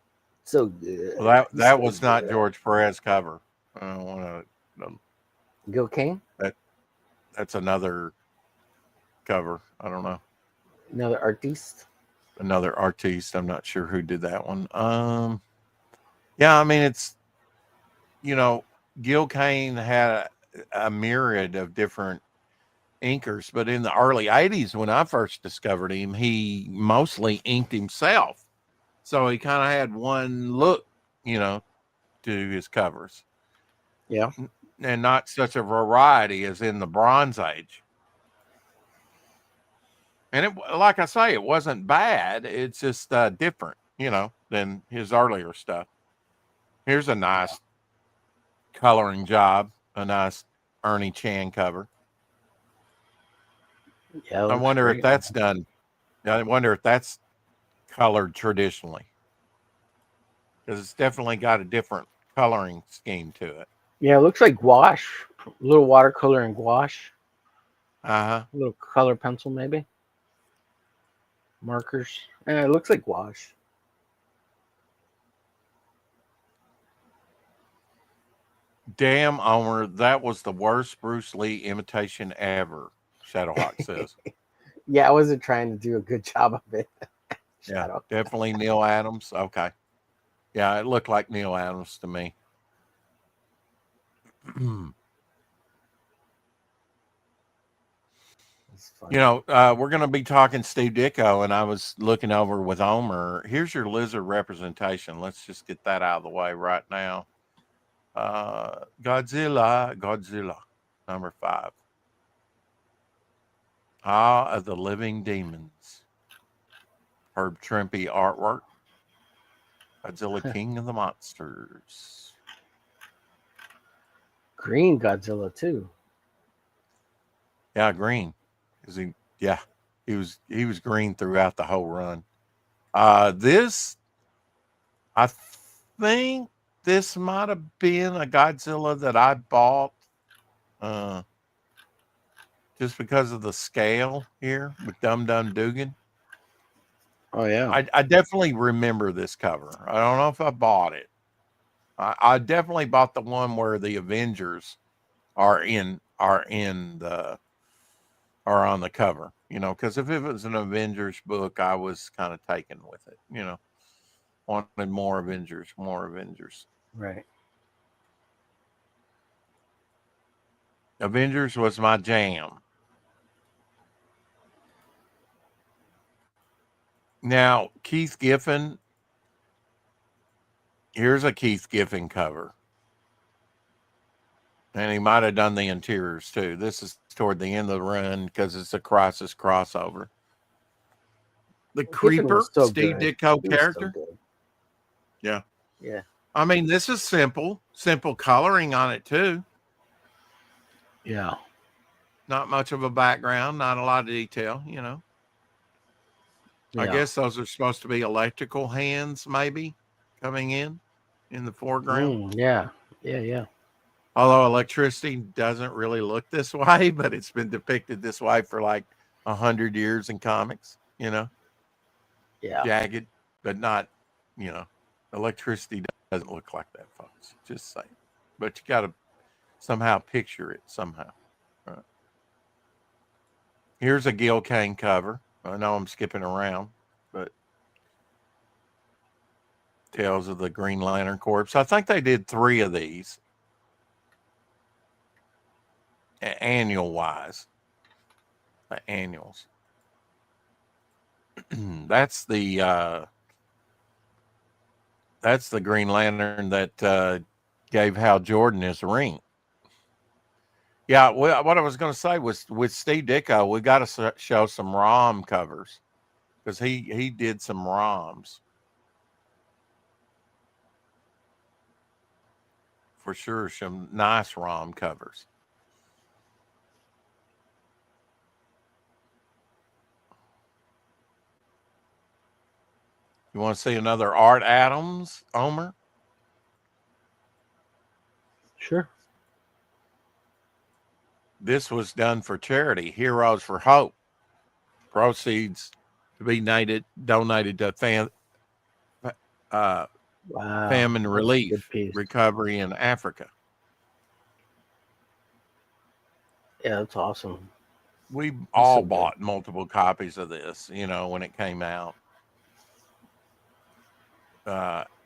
So good. Well, He's that so was not good. George Perez cover. I don't want to. Gil Kane, That's another cover. I don't know. another artiste. Another artiste. I'm not sure who did that one. Yeah, I mean, it's, you know, Gil Kane had a myriad of different inkers, but in the early 80s, when I first discovered him, he mostly inked himself. So he kind of had one look, you know, to his covers. Yeah. And not such a variety as in the Bronze Age. And it, like I say, it wasn't bad. It's just different, you know, than his earlier stuff. Here's a nice coloring job, a nice Ernie Chan cover. Yeah, I looks wonder if great. that's done. I wonder if that's colored traditionally, because it's definitely got a different coloring scheme to it. Yeah, it looks like gouache, a little watercolor and gouache, Uh huh. a little color pencil maybe, markers. Yeah, it looks like gouache. Damn, Omer, that was the worst Bruce Lee imitation ever. Shadowhawk says. Yeah, I wasn't trying to do a good job of it. Yeah, Shadow. definitely Neil Adams. Okay. Yeah, it looked like Neil Adams to me. That's funny. You know, we're going to be talking Steve Ditko, and I was looking over with Omer. Here's your lizard representation. Let's just get that out of the way right now. Godzilla, number 5. Of the Living Demons. Herb Trimpe artwork. Godzilla, King of the Monsters. Green Godzilla too. Yeah, green. Is he? Yeah, he was green throughout the whole run. This, I think this might have been a Godzilla that I bought, just because of the scale here with Dum Dum Dugan. Oh yeah. I definitely remember this cover. I don't know if I bought it. I definitely bought the one where the Avengers are on the cover, you know, because if it was an Avengers book, I was kind of taken with it, you know, wanted more Avengers. Right. Avengers was my jam. Now, Keith Giffen, here's a Keith Giffen cover. And he might have done the interiors too. This is toward the end of the run because it's a Crisis crossover. The Giffen Creeper, was so Steve good. Ditko He was so character. good. Yeah. Yeah. I mean, this is simple coloring on it too. Yeah. Not much of a background, not a lot of detail, you know. I Yeah. guess those are supposed to be electrical hands, maybe, coming in the foreground. Yeah. Yeah. Yeah. Although electricity doesn't really look this way, but it's been depicted this way for like 100 years in comics, you know. Yeah. Jagged, but not, you know, electricity doesn't look like that, folks. Just saying. But you got to somehow picture it somehow. Right. Here's a Gil Kane cover. I know I'm skipping around, but Tales of the Green Lantern Corps. I think they did 3 of these annual wise. Annuals. That's the Green Lantern that gave Hal Jordan his ring. Yeah, well, what I was going to say was with Steve Ditko, we got to show some ROM covers because he did some ROMs for sure. Some nice ROM covers. You want to see another Art Adams, Omer? Sure. This was done for charity, Heroes for Hope. Proceeds to be donated to Wow. famine That's a relief, good piece. recovery in Africa. Yeah, that's awesome. We all so good. bought multiple copies of this, you know, when it came out.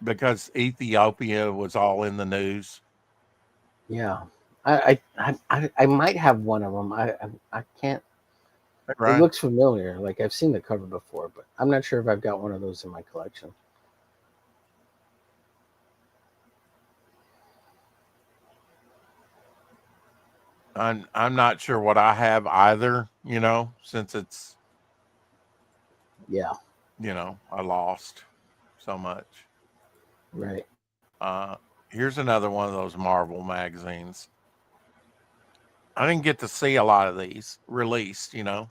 Because Ethiopia was all in the news. Yeah. I might have one of them. I can't. Right. It looks familiar. Like I've seen the cover before, but I'm not sure if I've got one of those in my collection. I'm not sure what I have either, you know, since it's, Yeah. you know, I lost so much. Right. Here's another one of those Marvel magazines. I didn't get to see a lot of these released, you know.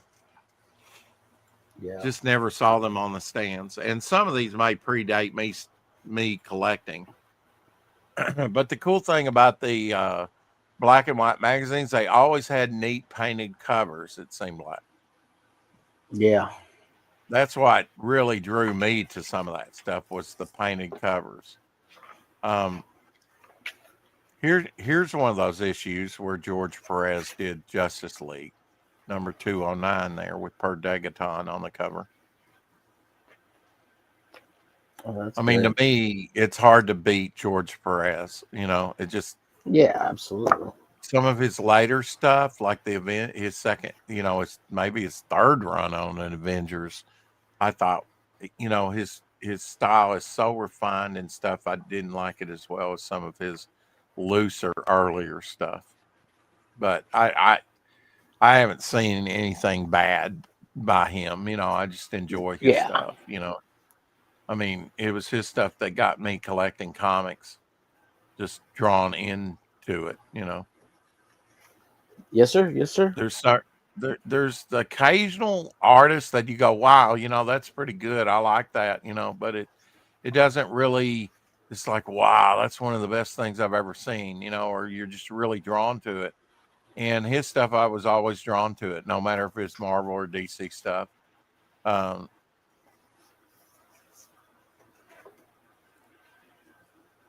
Yeah. Just never saw them on the stands. And some of these may predate me collecting. But the cool thing about the black and white magazines, they always had neat painted covers, it seemed like. Yeah. That's what really drew me to some of that stuff was the painted covers. Here's one of those issues where George Perez did Justice League, number 209 there with Per Degaton on the cover. Oh, that's I mean, great. to me, it's hard to beat George Perez. You know, it just Yeah, absolutely. some of his later stuff, like the event, his second, it's maybe his third run on an Avengers. I thought, his style is so refined and stuff. I didn't like it as well as some of his looser earlier stuff. But I haven't seen anything bad by him. I just enjoy his Yeah. stuff. I mean, it was his stuff that got me collecting comics, just drawn into it. Yes, sir. Yes, sir. There's the occasional artist that you go, wow, that's pretty good. I like that, but it doesn't really. It's like, wow, that's one of the best things I've ever seen, or you're just really drawn to it. And his stuff, I was always drawn to it, no matter if it's Marvel or DC stuff. Um,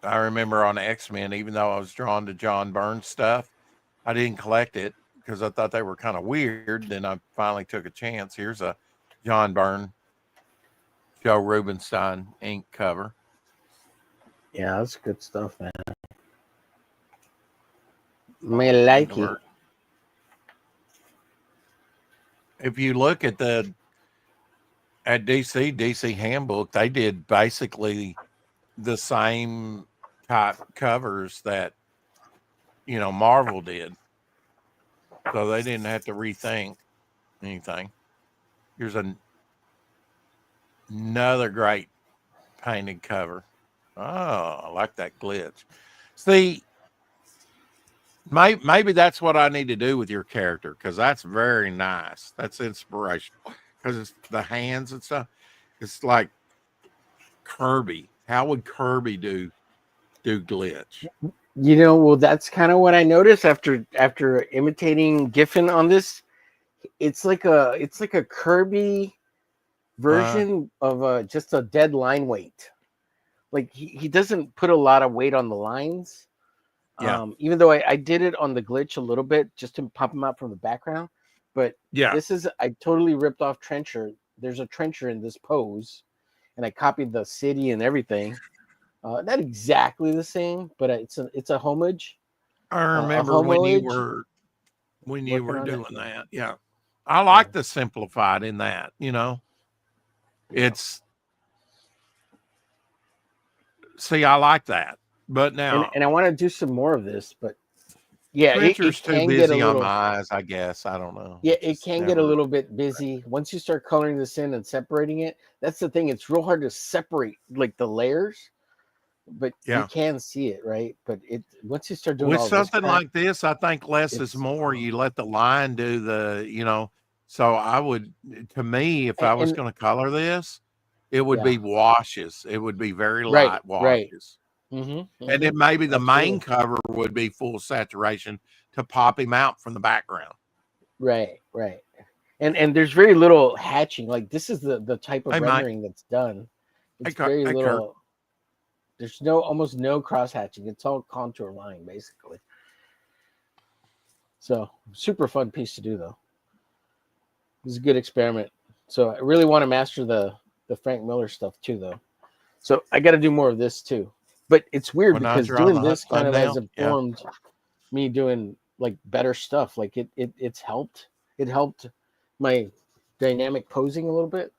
I remember on X-Men, even though I was drawn to John Byrne stuff, I didn't collect it because I thought they were kind of weird. Then I finally took a chance. Here's a John Byrne, Joe Rubenstein ink cover. Yeah, that's good stuff, man. Me like it. If you look at DC Handbook, they did basically the same type covers that Marvel did, so they didn't have to rethink anything. Here's another great painted cover. Oh, I like that glitch. See, maybe that's what I need to do with your character, because that's very nice. That's inspirational, because it's the hands and stuff. It's like Kirby. How would Kirby do glitch? Well, that's kind of what I noticed after imitating Giffen on this. It's like a Kirby version of just a dead line weight. Like he doesn't put a lot of weight on the lines. Yeah. Even though I did it on the glitch a little bit just to pop him out from the background. But Yeah. I totally ripped off Trencher. There's a Trencher in this pose, and I copied the city and everything. Not exactly the same, but it's a homage. I remember when you were doing that. Yeah. I like the simplified in that, It's see, I like that. But now and I want to do some more of this, but yeah, Trencher's it too can busy get a on little, my eyes, I guess. I don't know. yeah, it can get a little bit busy once you start coloring this in and separating it. That's the thing; it's real hard to separate like the layers, but you can see it, right? But once you start doing with all something this crap, like this, I think less is more. You let the line do the. So I would, to me, if I was going to color this, it would be washes. It would be very light washes. Mm-hmm. And then maybe the main cover would be full saturation to pop him out from the background. Right. And there's very little hatching. Like this is the type of rendering that's done. It's very little. There's almost no cross hatching. It's all contour line basically. So super fun piece to do though. It was a good experiment. So I really want to master the Frank Miller stuff too though. So I got to do more of this too. But it's weird because doing this kind of has informed me doing like better stuff. Like it's helped. It helped my dynamic posing a little bit.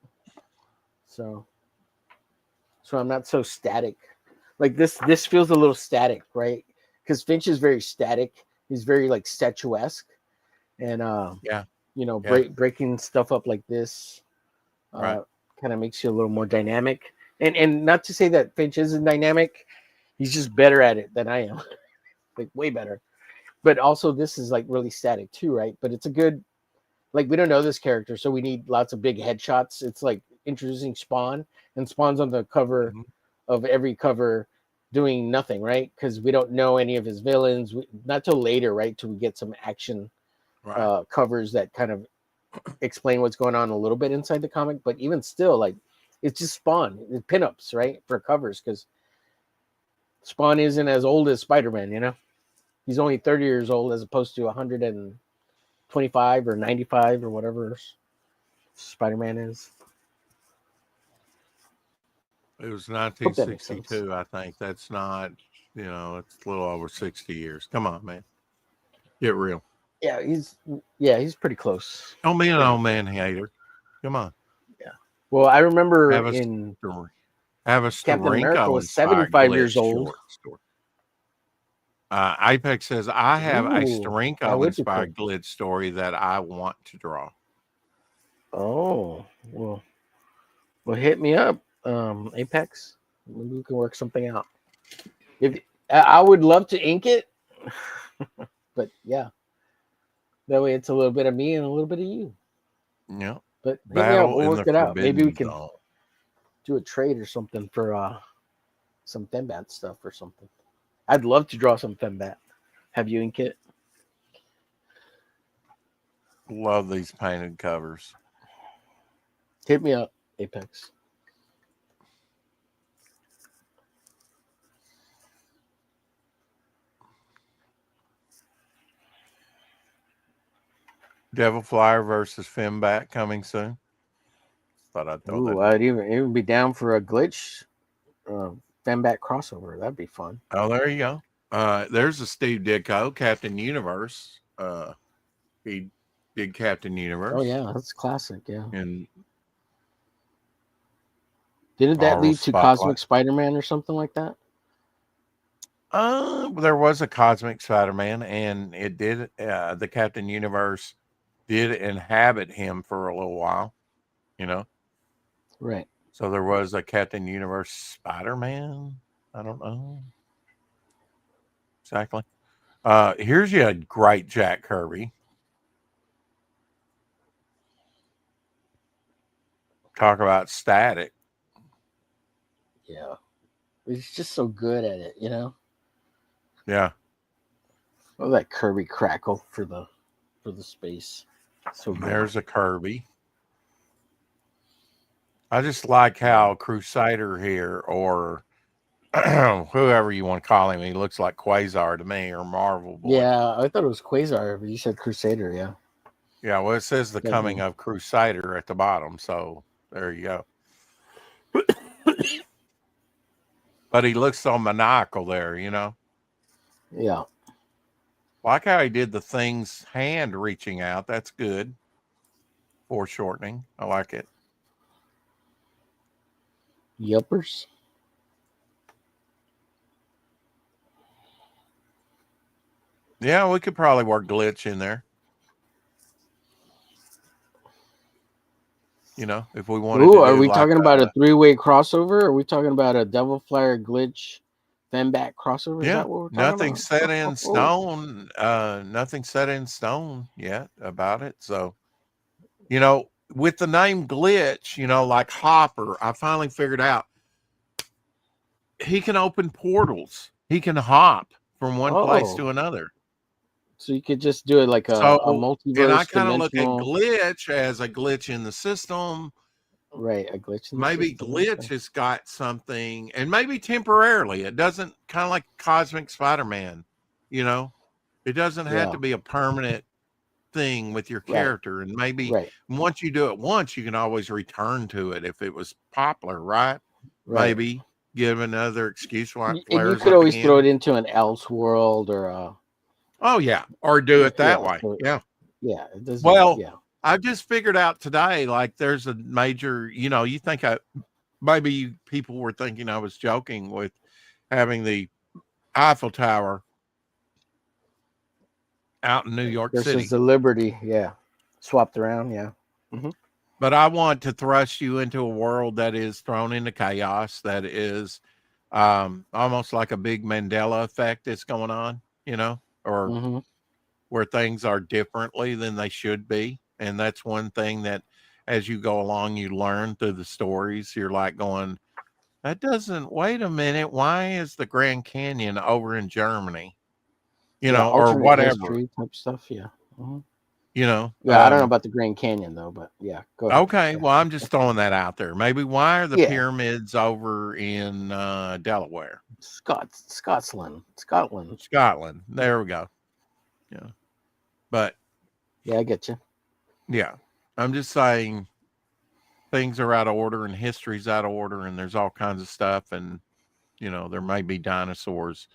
So I'm not so static. Like this feels a little static, right? Because Finch is very static. He's very like statuesque, and breaking stuff up like this kind of makes you a little more dynamic. And not to say that Finch isn't dynamic, he's just better at it than I am, like way better. But also this is like really static too, right? But it's a good, like we don't know this character, so we need lots of big headshots. It's like introducing Spawn, and Spawn's on the cover of every cover doing nothing, right? Because we don't know any of his villains. Not till later, right? Till we get some action covers that kind of explain what's going on a little bit inside the comic. But even still, like it's just Spawn, pinups, right? For covers, because Spawn isn't as old as Spider-Man, He's only 30 years old as opposed to 125 or 95 or whatever Spider-Man is. It was 1962, I think. That's not, it's a little over 60 years. Come on, man. Get real. Yeah, he's pretty close. Don't be an old man hater. Come on. Well, I remember Have a in story. Have a Captain America Starenko was inspired 75 years glitch old. short story. Apex says, I have a Ooh, that Starenko would be cool. inspired glitch story that I want to draw. Oh, well, hit me up, Apex. Maybe we can work something out. If I would love to ink it, but yeah, that way it's a little bit of me and a little bit of you. Yeah. But hit me up, Battle we'll in work the it out. Maybe we Forbidden can Zone. do a trade or something for some Fembat stuff or something. I'd love to draw some Fembat. Have you ink it? Love these painted covers. Hit me up, Apex. Devil Flyer versus Fembat coming soon. Thought I'd throw Ooh, that. I'd even be down for a glitch Fembat crossover. That'd be fun. Oh, there you go. There's a Steve Ditko, Captain Universe. He did Captain Universe. Oh yeah, that's classic. Yeah. And Didn't that Marvel lead to Spotlight. Cosmic Spider-Man or something like that? There was a Cosmic Spider-Man, and it did. The Captain Universe did inhabit him for a little while. You know. Right. So there was a Captain Universe Spider-Man. I don't know exactly. Here's you a great Jack Kirby. Talk about static. Yeah. He's just so good at it, you know? Yeah. Oh, that Kirby crackle for the space. So good. There's a Kirby. I just like how Crusader here, or whoever you want to call him, he looks like Quasar to me, or Marvel Boy. Yeah, I thought it was Quasar, but you said Crusader, yeah. Yeah, well, it says the coming of Crusader at the bottom, so there you go. But he looks so maniacal there, you know? Yeah. Like how he did the thing's hand reaching out. That's good. Foreshortening. I like it. Yuppers. Yeah, we could probably work glitch in there. You know, if we wanted to do are we like talking about a 3-way crossover? Are we talking about a Devil Flyer glitch Fembat crossover? Is yeah, that what we're talking nothing about? set in stone. Nothing set in stone yet about it. So, you know, with the name glitch, you know, like Hopper, I finally figured out he can open portals. He can hop from one place to another. So you could just do it like a multiverse. And I kind of look at glitch as a glitch in the system. Right, a glitch in the maybe system. glitch has got something, and maybe temporarily. It doesn't, kind of like Cosmic Spider-Man, you know, it doesn't have to be a permanent thing with your character. And maybe once you do it once, you can always return to it if it was popular, right? Maybe give another excuse why it flares. You could always throw it into an Elseworld or a. Oh yeah, or do it that way. Yeah. It doesn't. Well, I just figured out today, like there's a major, you know, you think maybe people were thinking I was joking with having the Eiffel Tower out in New York City. Versus the Liberty, swapped around, Mm-hmm. But I want to thrust you into a world that is thrown into chaos, that is almost like a big Mandela effect that's going on, you know, or where things are differently than they should be. And that's one thing that as you go along, you learn through the stories. You're like going, that doesn't, wait a minute, why is the Grand Canyon over in Germany? You know, or whatever. Type stuff, you know. I don't know about the Grand Canyon though, but go ahead. Okay, well, I'm just throwing that out there. Maybe why are the pyramids over in Delaware? Scotland. There we go. Yeah. But I get you. Yeah. I'm just saying things are out of order and history's out of order and there's all kinds of stuff. And, you know, there may be dinosaurs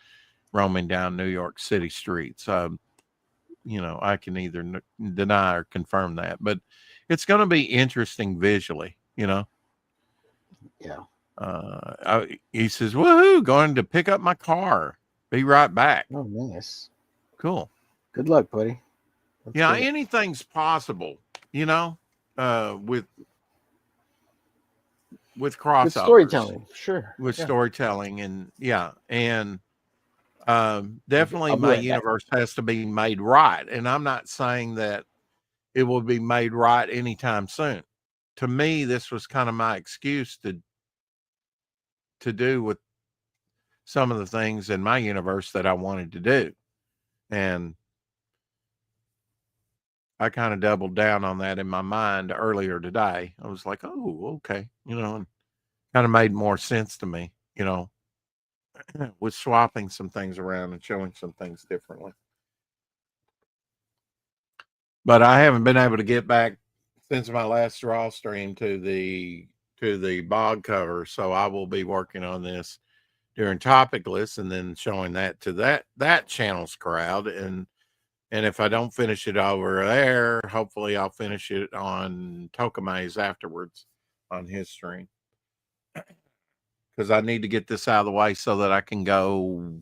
roaming down New York City streets. I can either deny or confirm that, but it's going to be interesting visually. Yeah. He says, "Woohoo! Going to pick up my car. Be right back." Oh, nice. Cool. Good luck, buddy. That's Yeah, great. anything's possible. With With crossovers, storytelling, sure. with Yeah. storytelling, and definitely I'll be my right back. universe has to be made right. And I'm not saying that it will be made right anytime soon. To me, this was kind of my excuse to do with some of the things in my universe that I wanted to do. And I kind of doubled down on that in my mind earlier today. I was like, oh, okay, and kind of made more sense to me, with swapping some things around and showing some things differently. But I haven't been able to get back since my last draw stream to the bog cover, so I will be working on this during topic lists and then showing that to that channel's crowd. And if I don't finish it over there, hopefully I'll finish it on Tokamae's afterwards on his stream, because I need to get this out of the way so that I can go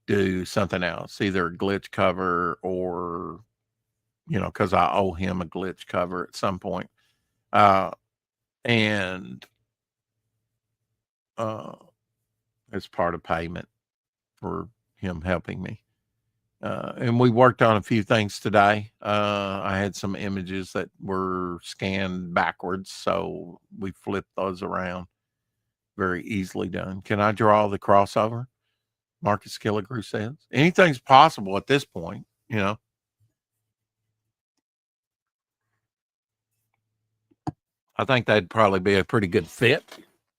do something else, either a glitch cover or, because I owe him a glitch cover at some point. And as part of payment for him helping me. And we worked on a few things today. I had some images that were scanned backwards, so we flipped those around. Very easily done. Can I draw the crossover? Marcus Killigrew says. Anything's possible at this point, I think that'd probably be a pretty good fit.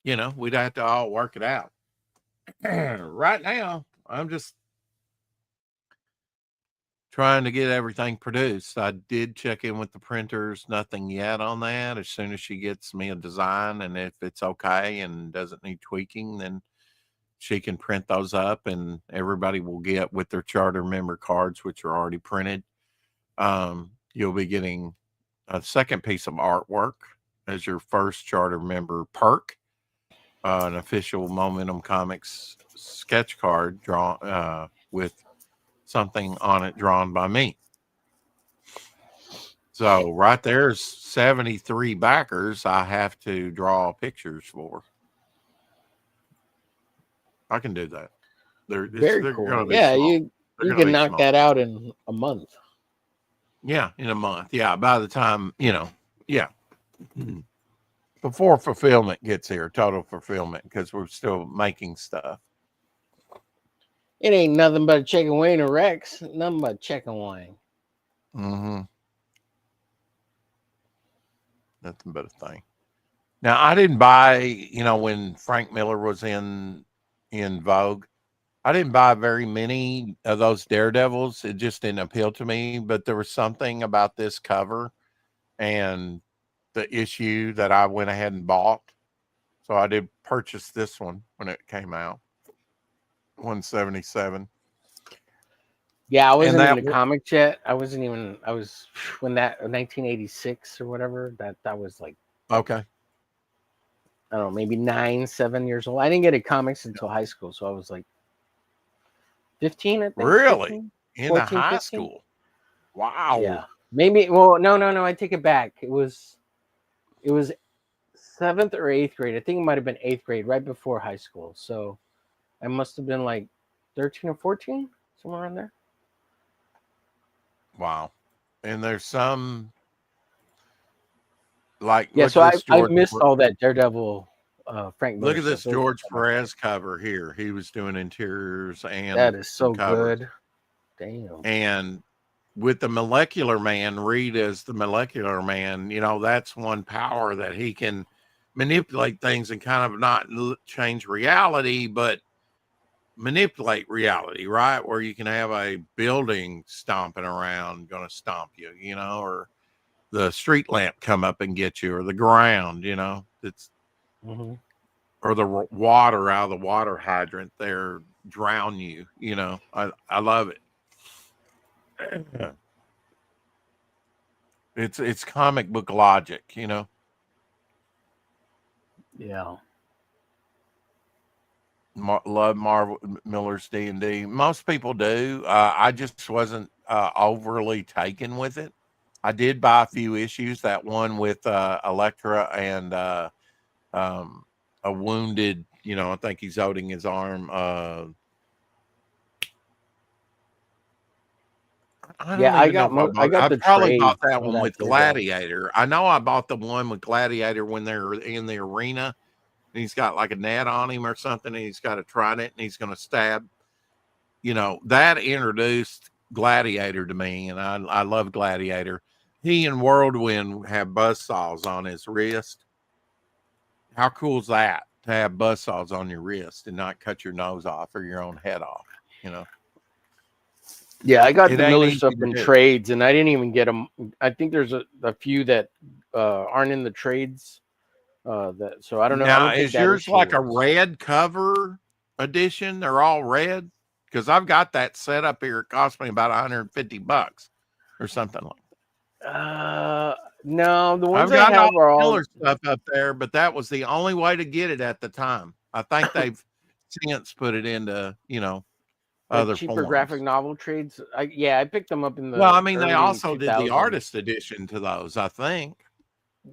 We'd have to all work it out. Right now, I'm just trying to get everything produced. I did check in with the printers, nothing yet on that. As soon as she gets me a design, and if it's okay and doesn't need tweaking, then she can print those up and everybody will get with their charter member cards, which are already printed. You'll be getting a second piece of artwork as your first charter member perk, an official Momentum Comics sketch card drawn with something on it drawn by me. So right there's 73 backers I have to draw pictures for. I can do that. Very cool. Yeah, you can knock that out in a month. Yeah, in a month. Yeah, by the time, yeah. Before fulfillment gets here, total fulfillment, because we're still making stuff. It ain't nothing but a chicken wing or Rex. Nothing but chicken wing. Mm-hmm. Nothing but a thing. Now, I didn't buy, when Frank Miller was in vogue, I didn't buy very many of those Daredevils. It just didn't appeal to me. But there was something about this cover and the issue that I went ahead and bought. So I did purchase this one when it came out. 177. Yeah, I wasn't in the comic yet. I was when that 1986 or whatever, that was like, okay. I don't know, maybe 7 years old. I didn't get a comics until high school, so I was like 15, I think. Really? 15, in 14, the high 15? School? Wow. Yeah. Maybe, well, no, I take it back. It was 7th or 8th grade. I think it might have been 8th grade, right before high school. So I must have been like 13 or 14, somewhere around there. Wow. And there's some like, yeah, so I missed all that Daredevil Frank Miller. Look at this George Perez cover here. He was doing interiors, and that is so good. Damn. And with the Molecular Man, Reed as the Molecular Man, that's one power that he can manipulate things and kind of not change reality, but manipulate reality, right? Where you can have a building stomping around, going to stomp you, or the street lamp come up and get you, or the ground, it's, or the water out of the water hydrant there drown you, I love it. It's comic book logic, you know. Yeah. Love Marvel Miller's D&D. Most people do. I just wasn't overly taken with it. I did buy a few issues. That one with Elektra and a wounded, you know, I think he's holding his arm. I don't Yeah, I even know got if I I bought. got I the probably trade bought that for one that with Daredevil. Gladiator. I know I bought the one with Gladiator when they're in the arena. And he's got like a net on him or something, and he's got a trident, and he's going to stab. You know, that introduced Gladiator to me, and I love Gladiator. He and Whirlwind have buzzsaws on his wrist. How cool is that, to have buzzsaws on your wrist and not cut your nose off or your own head off? You know, Yeah, I got it the ain't Miller easy stuff to in do. trades, and I didn't even get them. I think there's a few that aren't in the trades. That so I don't know. I Now, don't think is that yours issue like a was. red cover edition? They're all red? Because I've got that set up here. It cost me about $150 or something like that. No, the ones I've I got all have are the all Miller stuff up there, but that was the only way to get it at the time. I think they've since put it into, you know, like other cheaper graphic forms. novel trades. I picked them up in Well, I the mean, they early also did the 2000s. artist edition to those, I think.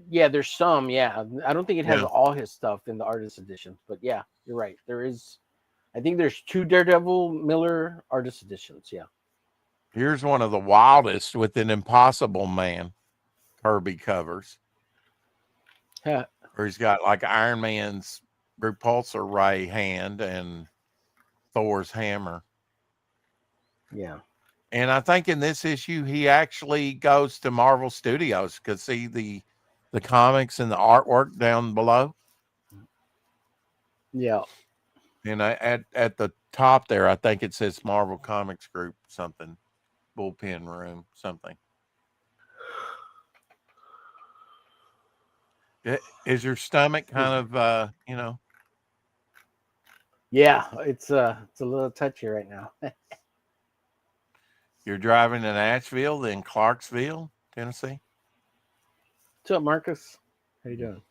Yeah, there's some. Yeah, I don't think it has Yeah. all his stuff in the artist edition, but yeah, you're right. There is. I think there's 2 Daredevil Miller artist editions. Yeah. Here's one of the wildest with an Impossible Man Kirby covers, Yeah. where he's got like Iron Man's repulsor ray hand and Thor's hammer. Yeah. And I think in this issue, he actually goes to Marvel Studios because see the comics and the artwork down below. Yeah. And at the top there, I think it says Marvel Comics Group something, bullpen room something. Is your stomach kind of you know? Yeah, it's a little touchy right now. You're driving to Nashville, then Clarksville, Tennessee. What's up, Marcus? How you doing?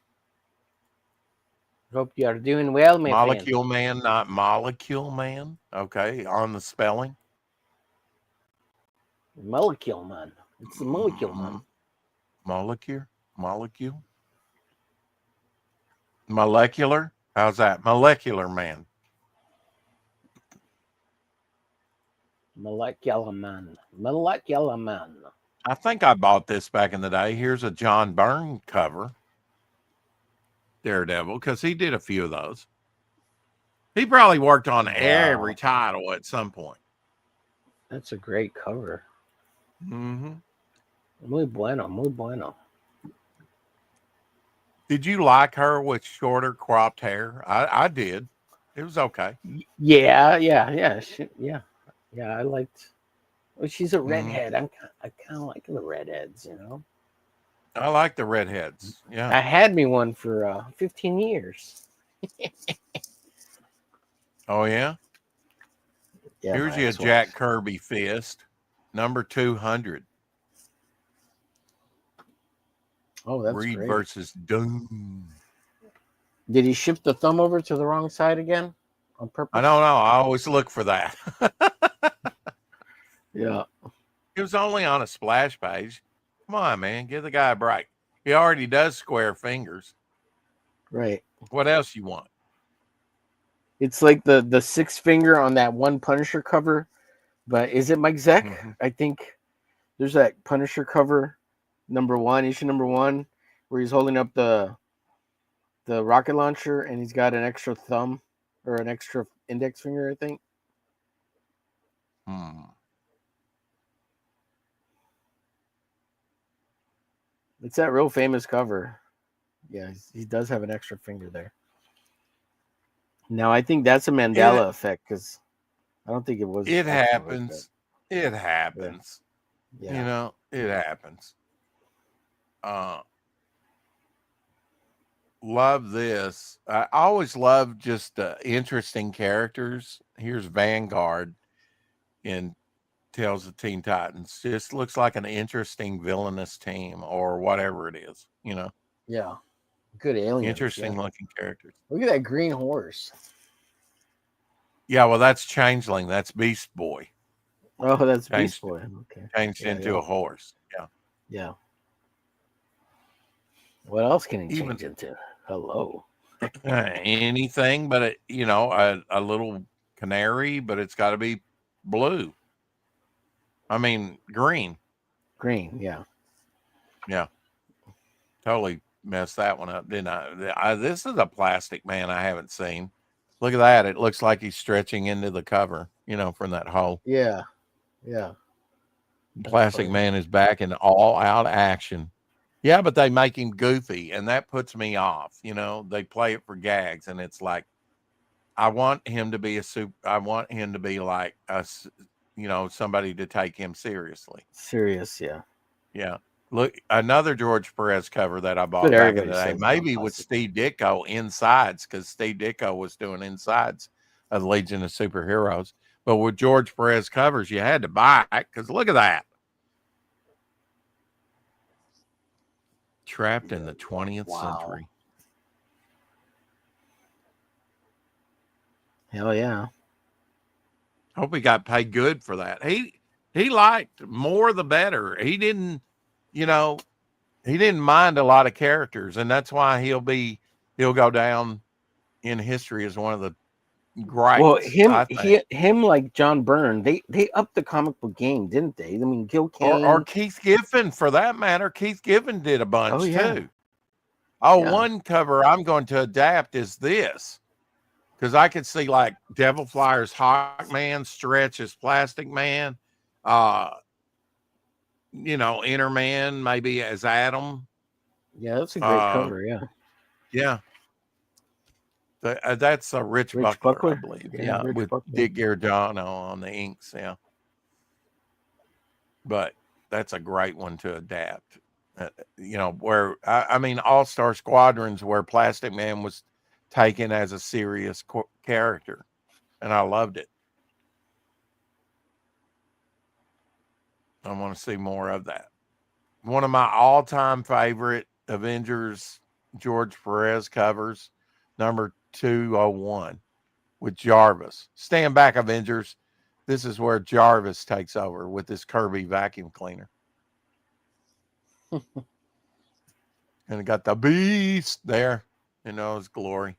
Hope you are doing well, my friend. Molecule Man, not Molecule Man. Okay, on the spelling. Molecule Man. It's the Molecule Man. Molecule. Molecular. How's that? Molecular Man. Molecular Man. Molecular Man. I think I bought this back in the day. Here's a John Byrne cover. Daredevil, because he did a few of those. He probably worked on every title at some point. That's a great cover. Mm-hmm. Muy bueno, muy bueno. Did you like her with shorter cropped hair? I did. It was okay. Yeah. I liked. Well, she's a Mm-hmm. redhead. I kind of like the redheads, you know. I like the redheads. Yeah. I had me one for 15 years. Oh yeah. Yeah. Here's my your ex-wife. Jack Kirby fist, number 200. Oh, that's Reed great. versus Doom. Did he shift the thumb over to the wrong side again on purpose? I don't know. I always look for that. Yeah. It was only on a splash page. Come on, man. Give the guy a break. He already does square fingers. Right. What else you want? It's like the 6 finger on that one Punisher cover. But is it Mike Zeck? Mm-hmm. I think there's that Punisher cover, issue number 1, where he's holding up the rocket launcher and he's got an extra thumb or an extra index finger, I think. It's that real famous cover. Yeah, he does have an extra finger there. Now, I think that's a Mandela effect because I don't think it was. It happens. It happens. Yeah. You know, it happens. Love this. I always love just interesting characters. Here's Vanguard in Tales of Teen Titans. Just looks like an interesting villainous team or whatever it is. You know, Yeah. Good aliens. interesting Yeah. looking characters. Look at that green horse. Yeah, well, that's Changeling. That's Beast Boy. Oh, that's Changed Beast Boy. Okay. Changed Yeah, into yeah. a horse. Yeah. Yeah. What else can he Even change into? Hello. anything but a little canary, but it's got to be blue. I mean green. Green. Yeah. Totally messed that one up, didn't I? This is a plastic man I haven't seen. Look at that. It looks like he's stretching into the cover, from that hole. Yeah. Yeah. Plastic funny. Man is back in all out action. Yeah, but they make him goofy, and that puts me off. They play it for gags, and it's like, I want him to be I want him to be like us, somebody to take him seriously. Serious. Yeah. Yeah. Look, another George Perez cover that I bought But back in everybody the day, says maybe about with plastic. Steve Ditko insides, because Steve Ditko was doing insides of Legion of Superheroes. But with George Perez covers, you had to buy it, because look at that. Trapped in the 20th century. Hell yeah. Hope he got paid good for that. He liked more the better. He didn't mind a lot of characters, and that's why he'll go down in history as one of the greats. Well, I think. him like John Byrne, they upped the comic book game, didn't they? I mean, Gil Kane or Keith Giffen, for that matter. Keith Giffen did a bunch too. Yeah. One cover I'm going to adapt is this, because I could see like Devil Flyer's Hawkman, Stretch as Plastic Man, Interman maybe as Adam. Yeah, that's a great cover. Yeah. That's a Rich Buckler, I believe. Yeah, with Buckler. Dick Giordano on the inks. Yeah. But that's a great one to adapt. Where I mean, All-Star Squadrons, where Plastic Man was taken as a serious character, and I loved it. I want to see more of that. One of my all-time favorite Avengers George Perez covers, number 201, with Jarvis. Stand back, Avengers. This is where Jarvis takes over with this Kirby vacuum cleaner. And it got the beast there in his glory.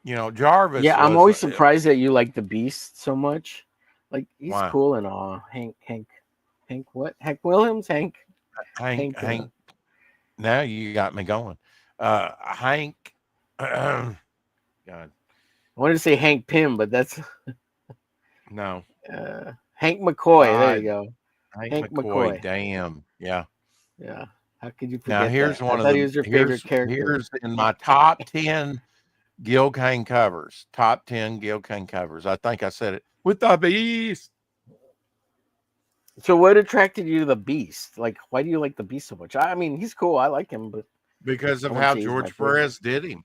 Jarvis. Yeah, I'm always surprised that you like the Beast so much. Like, he's Why? cool and all. Hank what? Hank Williams? Hank. Now you got me going. Hank. God. I wanted to say Hank Pym, but that's No. Hank McCoy. There you go. Hank McCoy. Damn. Yeah. Yeah. How could you forget Now here's that? one I of thought the he was your favorite character. Here's in my top 10 Gil Kane covers. Top 10 Gil Kane covers. I think I said it. With the Beast. So what attracted you to the Beast? Like, why do you like the Beast so much? I mean, he's cool. I like him, but because of how George Perez did him.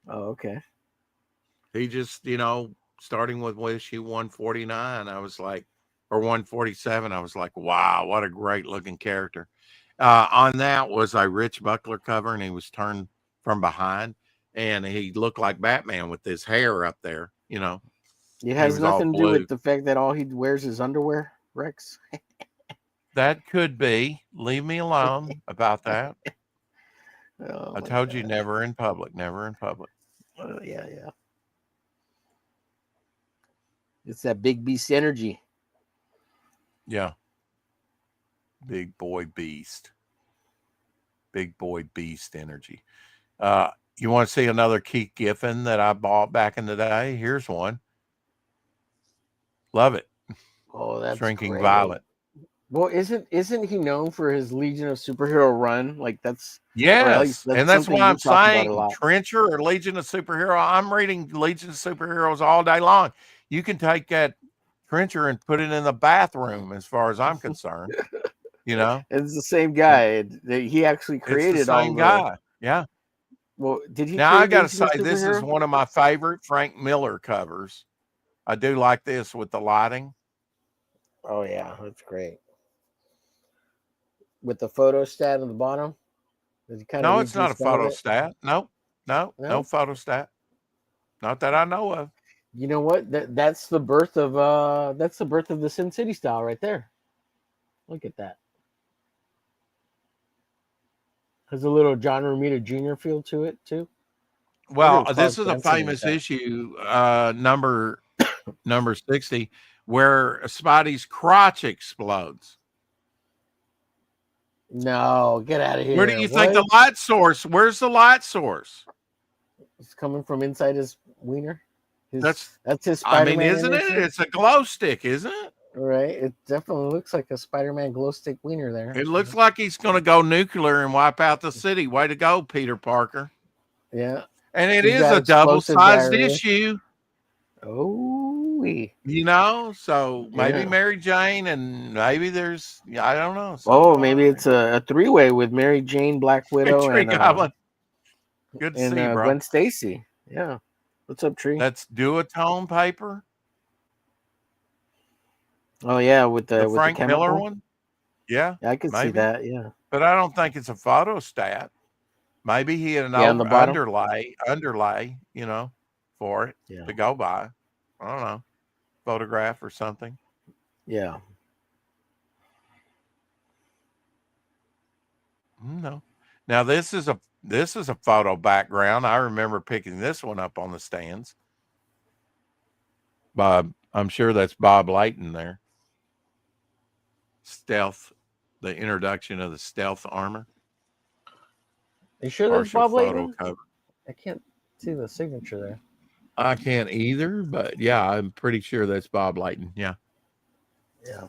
Oh, okay. He just, starting with issue 149, I was like, or 147, I was like, wow, what a great looking character. On that was a Rich Buckler cover, and he was turned from behind, and he looked like Batman with his hair up there, It has nothing to do with the fact that all he wears is underwear, Rex. That could be. Leave me alone about that. Oh, I told you, never in public. Yeah. It's that big Beast energy. Yeah. Big boy beast energy. You want to see another Keith Giffen that I bought back in the day? Here's one. Love it. Oh, that's Shrinking great. Violet. Well, isn't he known for his Legion of Superhero run? Like, that's yes, and that's why I'm saying Trencher or Legion of Superhero. I'm reading Legion of Superheroes all day long. You can take that Trencher and put it in the bathroom, as far as I'm concerned. It's the same guy. He actually created it's the same guy. Yeah. Well, did he? Now I got to say, this is one of my favorite Frank Miller covers. I do like this with the lighting. Oh yeah, that's great. With the photo stat on the bottom, does he kind of No, it's not a reduce some of photo it? stat. No, no No. photo stat. Not that I know of. You know what? That's the birth of the Sin City style right there. Look at that. Has a little John Romita Jr. feel to it too. Well, Clark this is a Benson famous that. issue, number 60, where Spidey's crotch explodes. No, get out of here. Where do you think the light source? Where's the light source? It's coming from inside his wiener. That's his I Spider-Man. mean, isn't it? It's a glow stick, isn't it? Right. It definitely looks like a Spider-Man glow stick wiener there. It looks like he's going to go nuclear and wipe out the city. Way to go, Peter Parker. Yeah. And it He's is got a double-sized explosive diarrhea. issue. Oh, You know, so maybe Yeah. Mary Jane, and maybe there's, I don't know. Oh, maybe it's a three-way with Mary Jane, Black Widow, Tree and Goblin. Good to see you, bro. Gwen Stacy. Yeah. What's up, Tree? That's duotone paper. Oh yeah, with The with Frank the Miller chemical one. Yeah, I could see maybe. that. Yeah. But I don't think it's a photo stat. Maybe he had an Yeah, on the bottom. underlay, you know, for it Yeah. to go by. I don't know, photograph or something. Yeah. No. Now this is a photo background. I remember picking this one up on the stands. Bob, I'm sure that's Bob Layton there. Stealth, the introduction of the stealth armor. You sure that's Partial Bob photo Layton? cover. I can't see the signature there. I can't either, but yeah, I'm pretty sure that's Bob Layton. Yeah. Yeah.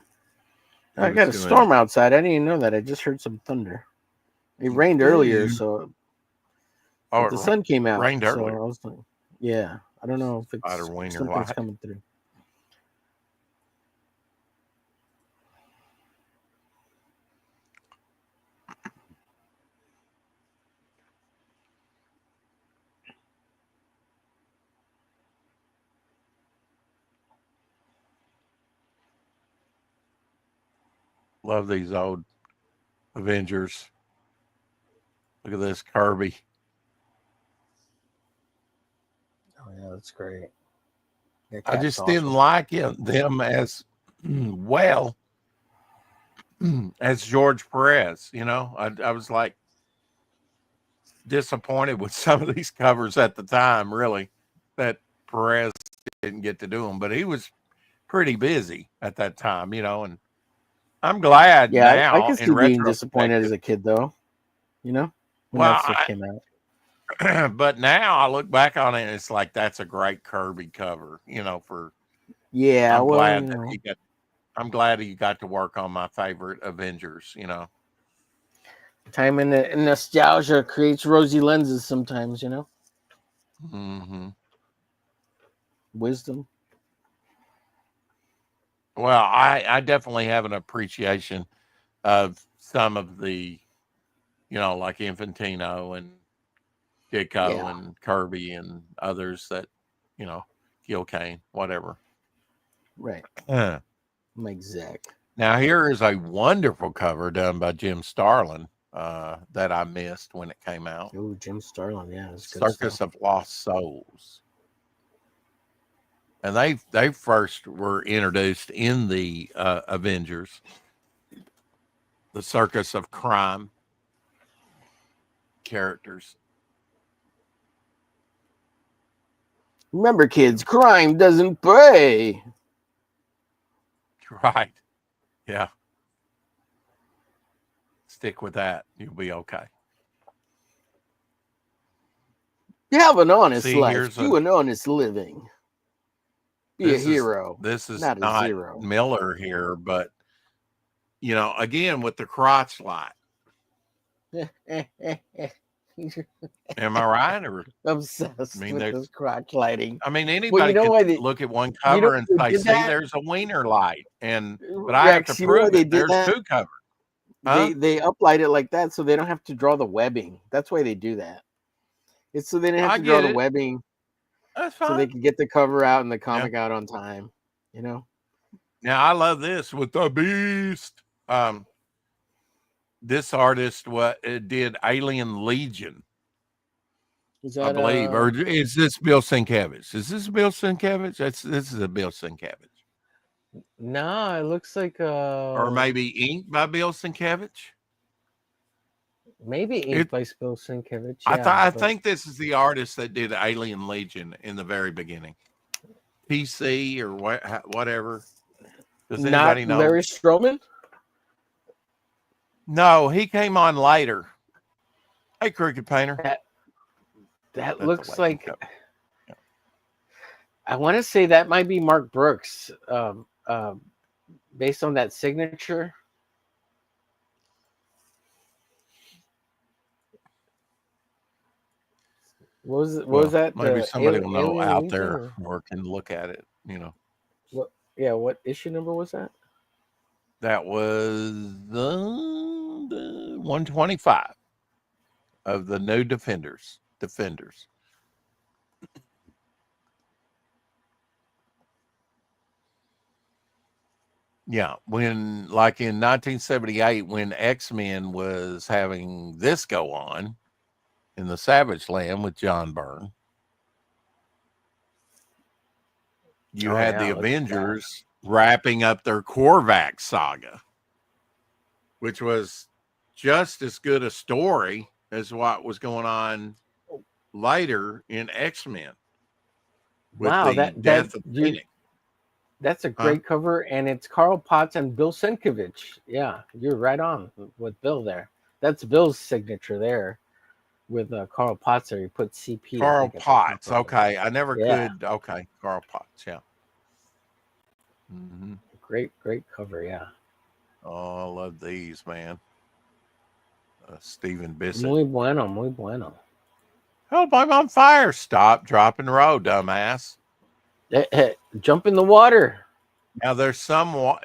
He I was got a doing- storm outside. I didn't even know that. I just heard some thunder. It rained earlier, Ooh. so Oh, the sun came out. rained so earlier. I was like, yeah. I don't know if it's Spider wiener something's light. coming through. Love these old Avengers. Look at this Kirby. Oh yeah, that's great. I just didn't like them as well as George Perez. You know, I was like disappointed with some of these covers at the time, really, that Perez didn't get to do them, but he was pretty busy at that time, you know, and I'm glad now. I can see being disappointed as a kid, though. You know, when Well, that stuff came out. but now I look back on it and it's like that's a great Kirby cover, you know, Yeah, I'm well, glad you that know, I'm glad he got to work on my favorite Avengers, you know. time and nostalgia creates rosy lenses sometimes, you know. Mm-hmm. Wisdom. Well, I definitely have an appreciation of some of the, you know, like Infantino and Ditko Yeah. and Kirby and others that, you know, Gil Kane, whatever. Right. Uh, Mike Zack. Now, here is a wonderful cover done by Jim Starlin that I missed when it came out. Oh, Jim Starlin. Yeah. That's good Circus stuff. of Lost Souls. And they first were introduced in the Avengers, the Circus of Crime characters. Remember, kids, crime doesn't pay. Right. Yeah. Stick with that. You'll be okay. Have an honest See, life. here's Do an honest living. Be a This is- hero. This is Not not, a zero. Miller here, but, you know, again, with the crotch light. Am I right? Or Obsessed I mean, with there's- this crotch lighting. I mean, anybody know could why they- look at one know cover and why they say, did "See, that? there's a wiener light," but I have Rex, to you know why prove they it. did There's that? two covers. Huh? They uplight it like that so they don't have to draw the webbing. That's why they do that. It's so they didn't have I to draw get the it. webbing. That's so they fine. can get the cover out and the comic out on time. You know. Now I love this with the Beast. This artist did Alien Legion, Is I that believe, or is this Bill Sienkiewicz? Is this Bill Sienkiewicz? This is a Bill Sienkiewicz, No, it looks like or maybe inked by Bill Sienkiewicz. maybe inked by Bill Sienkiewicz. I think this is the artist that did Alien Legion in the very beginning. PC or whatever. Does not anybody know? Larry Stroman. No, he came on later. Hey, Crooked Painter. That That's looks the way like. he covered. I want to say that might be Mark Brooks, based on that signature. What was that? Maybe the somebody will know Alien out Legion, there or can look at it. You know, What? Yeah, what issue number was that? that was the 125 of the new Defenders. Yeah, when like in 1978, when X-Men was having this go on in the Savage Land with John Byrne, you had the Avengers wrapping up their Korvac saga, which was just as good a story as what was going on later in X-Men. Wow, that death of Phoenix. That's a great cover, and it's Carl Potts and Bill Sienkiewicz. Yeah, you're right on with Bill there. That's Bill's signature there with Carl Potts there. You put CP. Carl Potts. Okay. I never could. Okay. Carl Potts. Yeah. Mm-hmm. Great cover. Yeah. Oh, I love these, man. Stephen Bissett. Muy bueno. Help, I'm on fire. Stop, drop, and roll, dumbass. Hey, jump in the water. Now there's some, what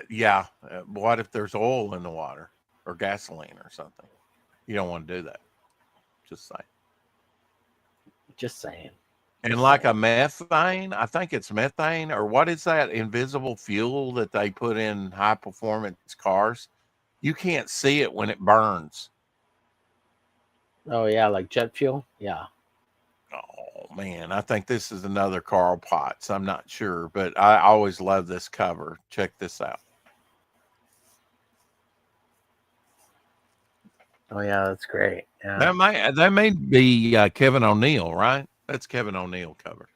if there's oil in the water or gasoline or something? You don't want to do that. Just saying. And like a methane, I think it's methane, or what is that invisible fuel that they put in high performance cars? You can't see it when it burns. Oh yeah, like jet fuel. Yeah. Oh man, I think this is another Carl Potts. I'm not sure, but I always love this cover. Check this out. Oh yeah, that's great. Yeah. That may be Kevin O'Neill, right? That's Kevin O'Neill cover.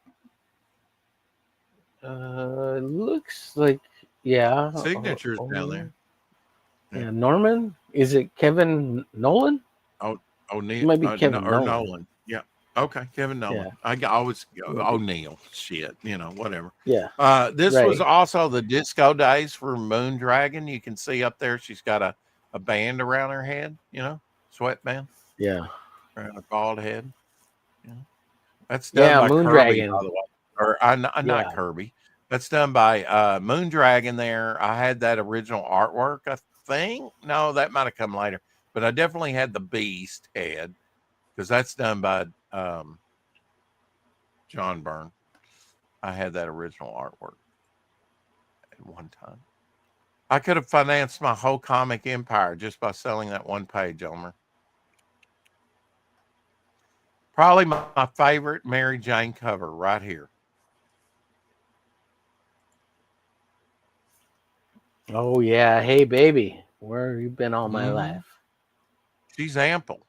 Looks like Signatures down there. Yeah, Norman. Is it Kevin Nolan? O'Neill. It might be Kevin Nolan. Yeah. Okay, Kevin Nolan. Yeah. I always go O'Neill. Shit, whatever. Yeah. This was also the disco days for Moondragon. You can see up there she's got a band around her head, sweatband. Yeah. Around her bald head. Yeah. That's done by Kirby, by the way. Or not Kirby. That's done by Moondragon there. I had that original artwork, I think. No, that might have come later. But I definitely had the Beast head because that's done by John Byrne. I had that original artwork at one time. I could have financed my whole comic empire just by selling that one page, Elmer. Probably my favorite Mary Jane cover right here. Oh yeah. Hey baby, where you been all my life? She's ample.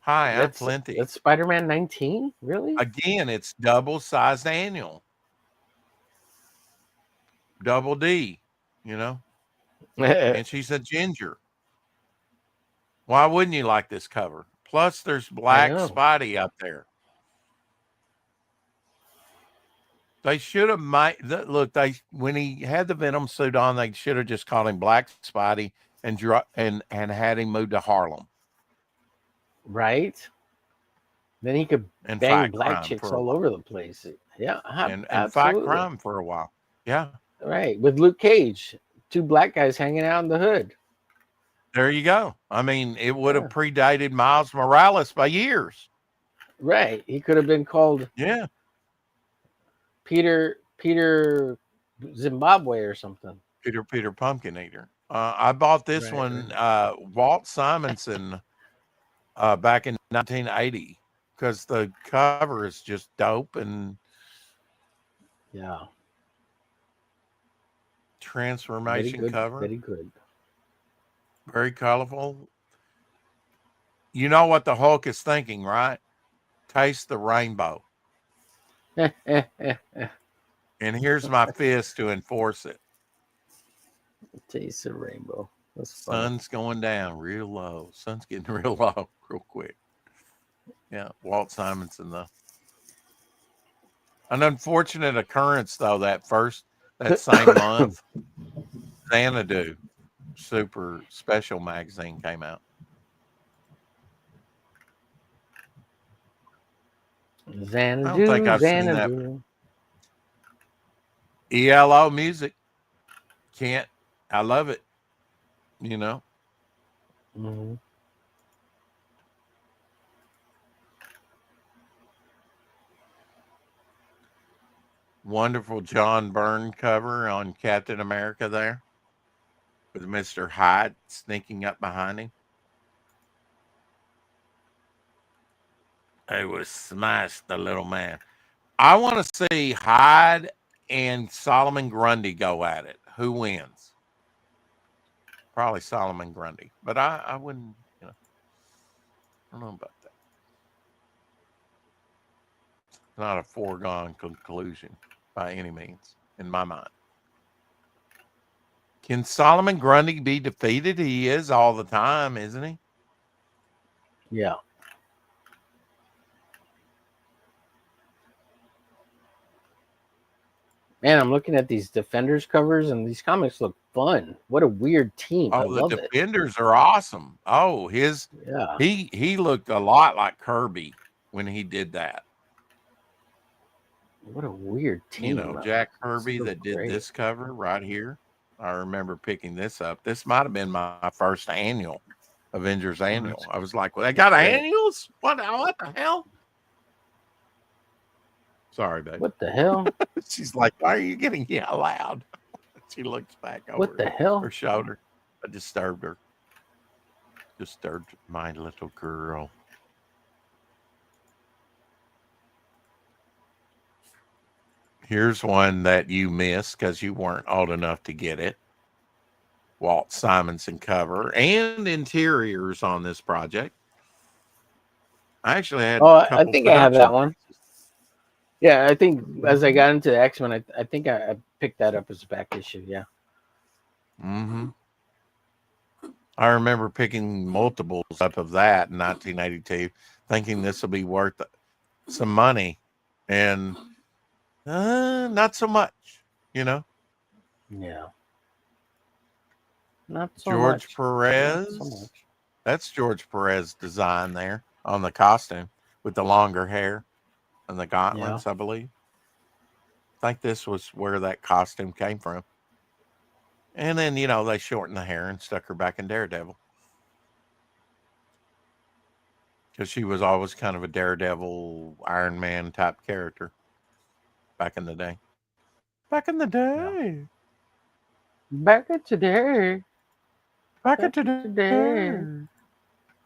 Hi, I'm plenty. That's Spider-Man 19? Really? Again, it's double-sized annual. Double D, and she's a ginger. Why wouldn't you like this cover? Plus, there's Black Spidey up there. They should have when he had the Venom suit on, they should have just called him Black Spidey and had him move to Harlem. Right. Then he could bang black chicks all over the place. Yeah. And fight crime for a while. Yeah. Right. With Luke Cage, 2 black guys hanging out in the hood. There you go. I mean, it would have predated Miles Morales by years. Right. He could have been called Peter Zimbabwe or something. Peter Pumpkin Eater. I bought this Right, one, Walt Simonson, back in 1980 because the cover is just dope and Yeah. Very transformation good. cover, Very good. very colorful. You know what the Hulk is thinking, right? Taste the rainbow. And here's my fist to enforce it. Taste the rainbow. That's funny. Sun's going down real low. Sun's getting real low real quick. Yeah, Walt Simonson though. An unfortunate occurrence though, that same month, Xanadu Super Special magazine came out. Xanadu, I don't think I've seen that. Xanadu. ELO music. Can't. I love it. You know. Mm-hmm. Wonderful John Byrne cover on Captain America there, with Mr. Hyde sneaking up behind him. It was smashed, the little man. I want to see Hyde and Solomon Grundy go at it. Who wins? Probably Solomon Grundy, but I wouldn't, I don't know about that. It's not a foregone conclusion by any means, in my mind. Can Solomon Grundy be defeated? He is all the time, isn't he? Yeah. Man, I'm looking at these Defenders covers, and these comics look fun. What a weird team! I love the Defenders are awesome. Oh, yeah. He looked a lot like Kirby when he did that. What a weird team. Jack Kirby so that did great. this cover right here. I remember picking this up. This might have been my first annual Avengers annual. I was like, well, they got annuals? What the hell? Sorry, babe. What the hell? She's like, why are you getting yelled loud? She looks back over What the hell? her shoulder. I disturbed her. Disturbed my little girl. Here's one that you missed because you weren't old enough to get it. Walt Simonson cover and interiors on this project. I actually had. I think I have that one. Yeah, I think as I got into X-Men, I think I picked that up as a back issue. Yeah. Mm-hmm. I remember picking multiples up of that in 1982, thinking this will be worth some money, and not so much, Yeah. Not so George much. Perez. Not so much. That's George Perez design there on the costume with the longer hair and the gauntlets, I believe. I think this was where that costume came from. And then, they shortened the hair and stuck her back in Daredevil. Because she was always kind of a Daredevil, Iron Man type character back in the day. Back in the day. Back in today. Back in today.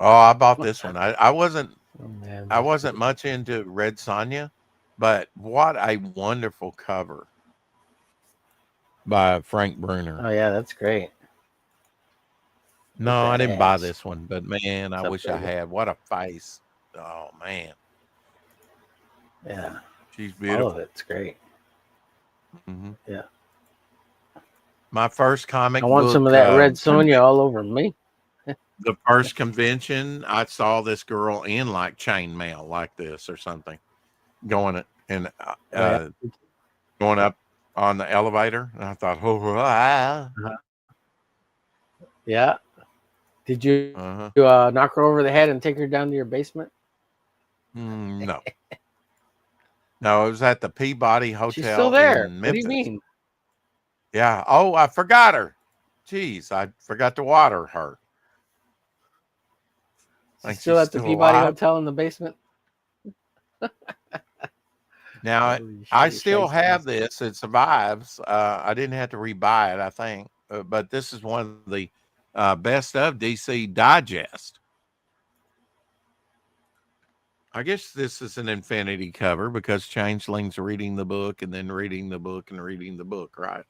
Oh, I bought this one. I wasn't much into Red Sonja, but what a wonderful cover by Frank Bruner. Oh yeah, that's great. No, I didn't buy this one, but man, I wish I had. What a face. Oh man. Yeah. She's beautiful. All of it's great. Mm-hmm. Yeah. My first comic. I want some of that Red Sonja all over me. The first convention, I saw this girl in like chainmail like this or something, going up on the elevator, and I thought, Yeah. Did you knock her over the head and take her down to your basement? No. No, it was at the Peabody Hotel. She's still there. In What do Memphis. you mean? Yeah. Oh, I forgot her. Jeez, I forgot to water her. She's still at the Peabody Hotel in the basement? Now, Holy I shit, still have shysters. this. It survives. I didn't have to rebuy it, I think. But this is one of the best of DC Digest. I guess this is an infinity cover because Changeling's reading the book and then reading the book and reading the book, right?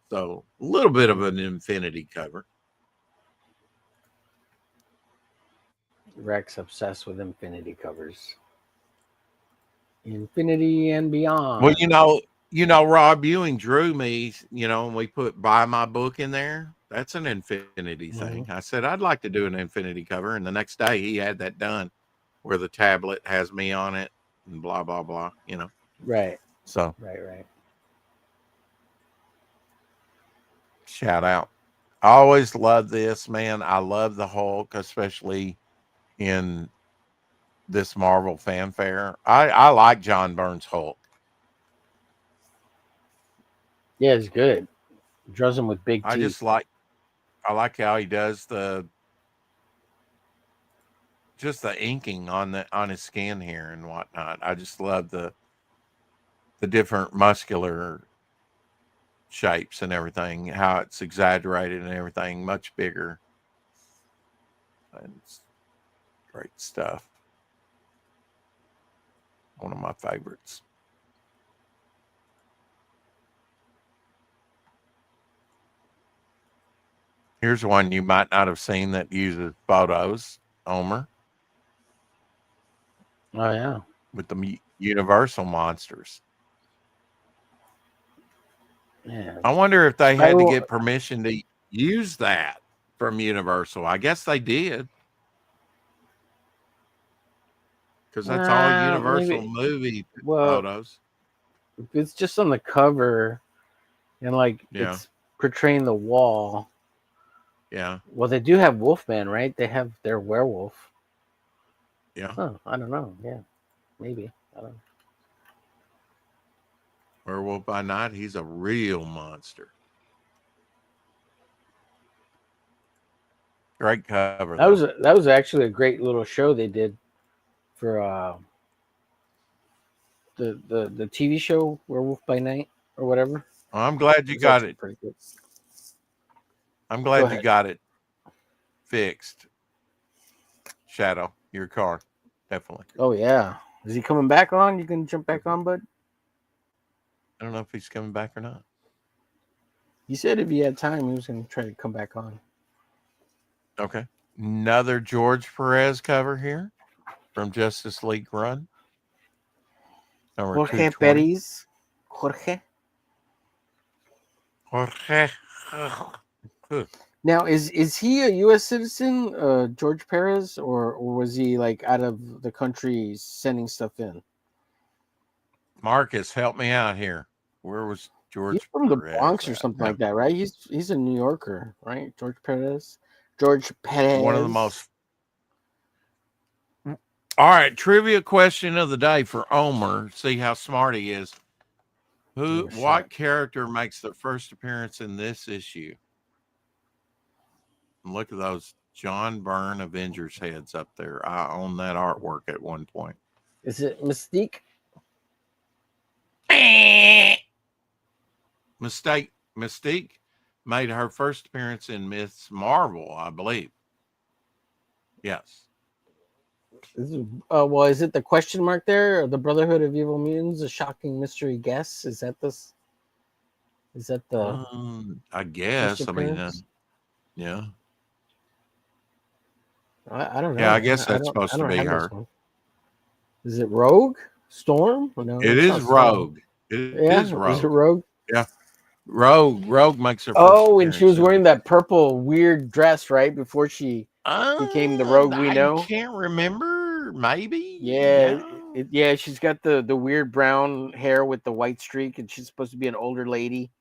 So a little bit of an infinity cover. Rex obsessed with infinity covers. Infinity and beyond. Well, Rob Ewing drew me, and we put buy my book in there. That's an infinity thing. I said, I'd like to do an infinity cover. And the next day he had that done where the tablet has me on it and blah, blah, blah, Right. So Right. shout out. I always love this, man. I love the Hulk, especially in this Marvel fanfare. I like John Byrne's Hulk. Yeah, it's good. Draws him with big I teeth. like how he does the inking on his skin here and whatnot. I just love the different muscular shapes and everything, how it's exaggerated and everything, much bigger. And it's great stuff. One of my favorites. Here's one you might not have seen that uses photos, Omer. Oh yeah. With the Universal monsters. Yeah. I wonder if they had to get permission to use that from Universal. I guess they did. Because that's all Universal movie photos. It's just on the cover and it's portraying the wall. Yeah. Well, they do have Wolfman, right? They have their werewolf. Yeah. Oh, I don't know. Yeah. Maybe. I don't know. Werewolf by Night, he's a real monster. Great cover. That was actually a great little show they did for the TV show Werewolf by Night or whatever. Well, I'm glad you got it. Pretty good. I'm glad you got it fixed. Shadow, your car. Definitely. Oh yeah. Is he coming back on? You can jump back on, bud? I don't know if he's coming back or not. He said if he had time, he was going to try to come back on. Okay. Another George Perez cover here from Justice League Run. Jorge Perez. Jorge. Now, is he a U.S. citizen, George Perez, or was he out of the country sending stuff in? Marcus, help me out here. Where was George? He's from the Bronx or something like that, right? He's a New Yorker, right? George Perez. One of the most. All right, trivia question of the day for Omer. See how smart he is. What character makes their first appearance in this issue? And look at those John Byrne Avengers heads up there. I own that artwork at one point. Is it Mystique? Mystique made her first appearance in Ms. Marvel, I believe. Yes. Is it the question mark there? Or the Brotherhood of Evil Mutants, a shocking mystery guess? Is that this? Is that the? I guess. I mean, yeah. I don't know. Yeah, I guess that's supposed to be her. Is it Rogue? Storm? No, it is Rogue. It is Rogue. Is it Rogue? Yeah. Rogue makes her first and she was wearing that purple weird dress, right? Before she became the Rogue we know. I can't remember. Maybe. Yeah. She's got the weird brown hair with the white streak, and she's supposed to be an older lady,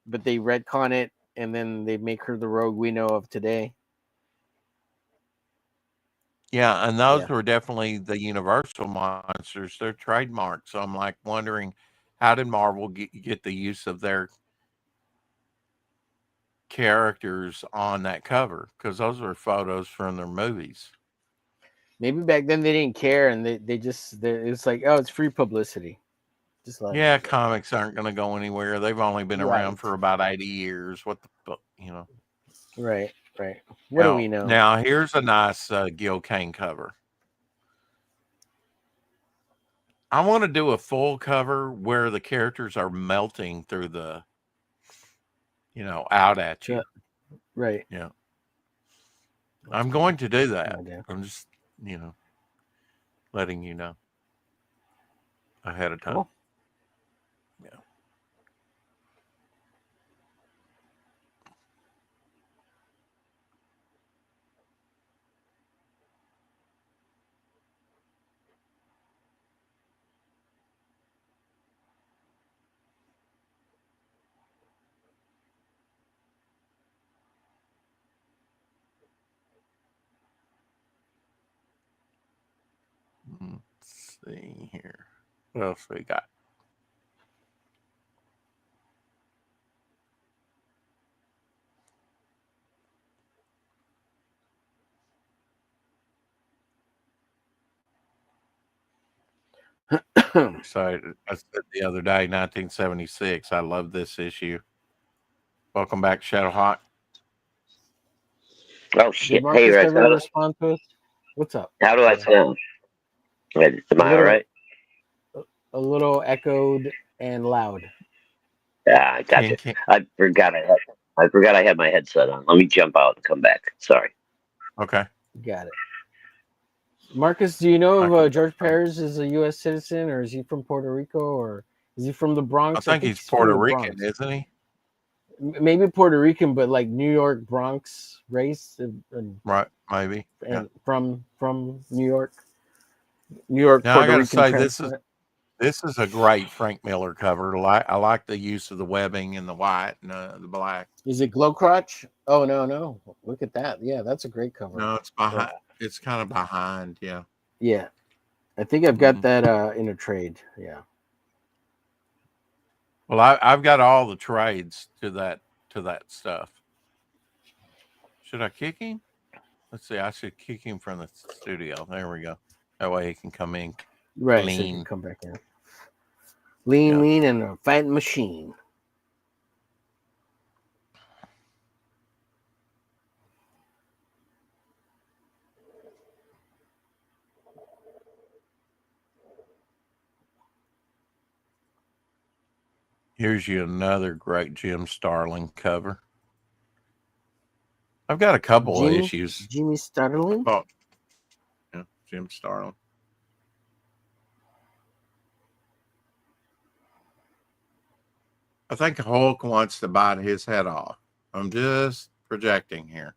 but they retcon it, and then they make her the Rogue we know of today. Yeah, and those were definitely the Universal monsters. They're trademarked. So I'm wondering, how did Marvel get the use of their characters on that cover? Because those were photos from their movies. Maybe back then they didn't care, and they just it's like, oh, it's free publicity. Just like Yeah, comics aren't going to go anywhere. They've only been around Right. for about 80 years. What the fuck, right. What do we know? Now here's a nice Gil Kane cover. I want to do a full cover where the characters are melting through the, out at you. Right. Yeah. I'm going to do that. idea. I'm just, letting you know ahead of time. Cool. Yeah. Let's see here. What else we got? So I said the other day, 1976. I love this issue. Welcome back, Shadowhawk. Oh Did shit! Marcus Hey, Rex, ever respond to us? What's up? how do I sound? Am I all right? A little echoed and loud. Yeah, I got you. I forgot I had my headset on. Let me jump out and come back. Sorry. Okay. Got it. Marcus, do you know if George Perez is a U.S. citizen, or is he from Puerto Rico, or is he from the Bronx? I think he's Puerto Rican, isn't he? Maybe Puerto Rican, but like New York Bronx race, and Right? Maybe. And from New York. Now Puerto I gotta Rican say transplant. this is a great Frank Miller cover. I like the use of the webbing and the white and the black. Is it glow crotch? Oh no! Look at that. Yeah, that's a great cover. No, it's behind. It's kind of behind. Yeah. Yeah, I think I've got that in a trade. Yeah. Well, I've got all the trades to that stuff. Should I kick him? Let's see. I should kick him from the studio. There we go. That way he can come in. Right. Lean. So you can come back in. Lean, and a fighting machine. Here's you another great Jim Starlin cover. I've got a couple of issues. Jimmy Starlin? Oh, yeah, Jim Starlin. I think Hulk wants to bite his head off. I'm just projecting here.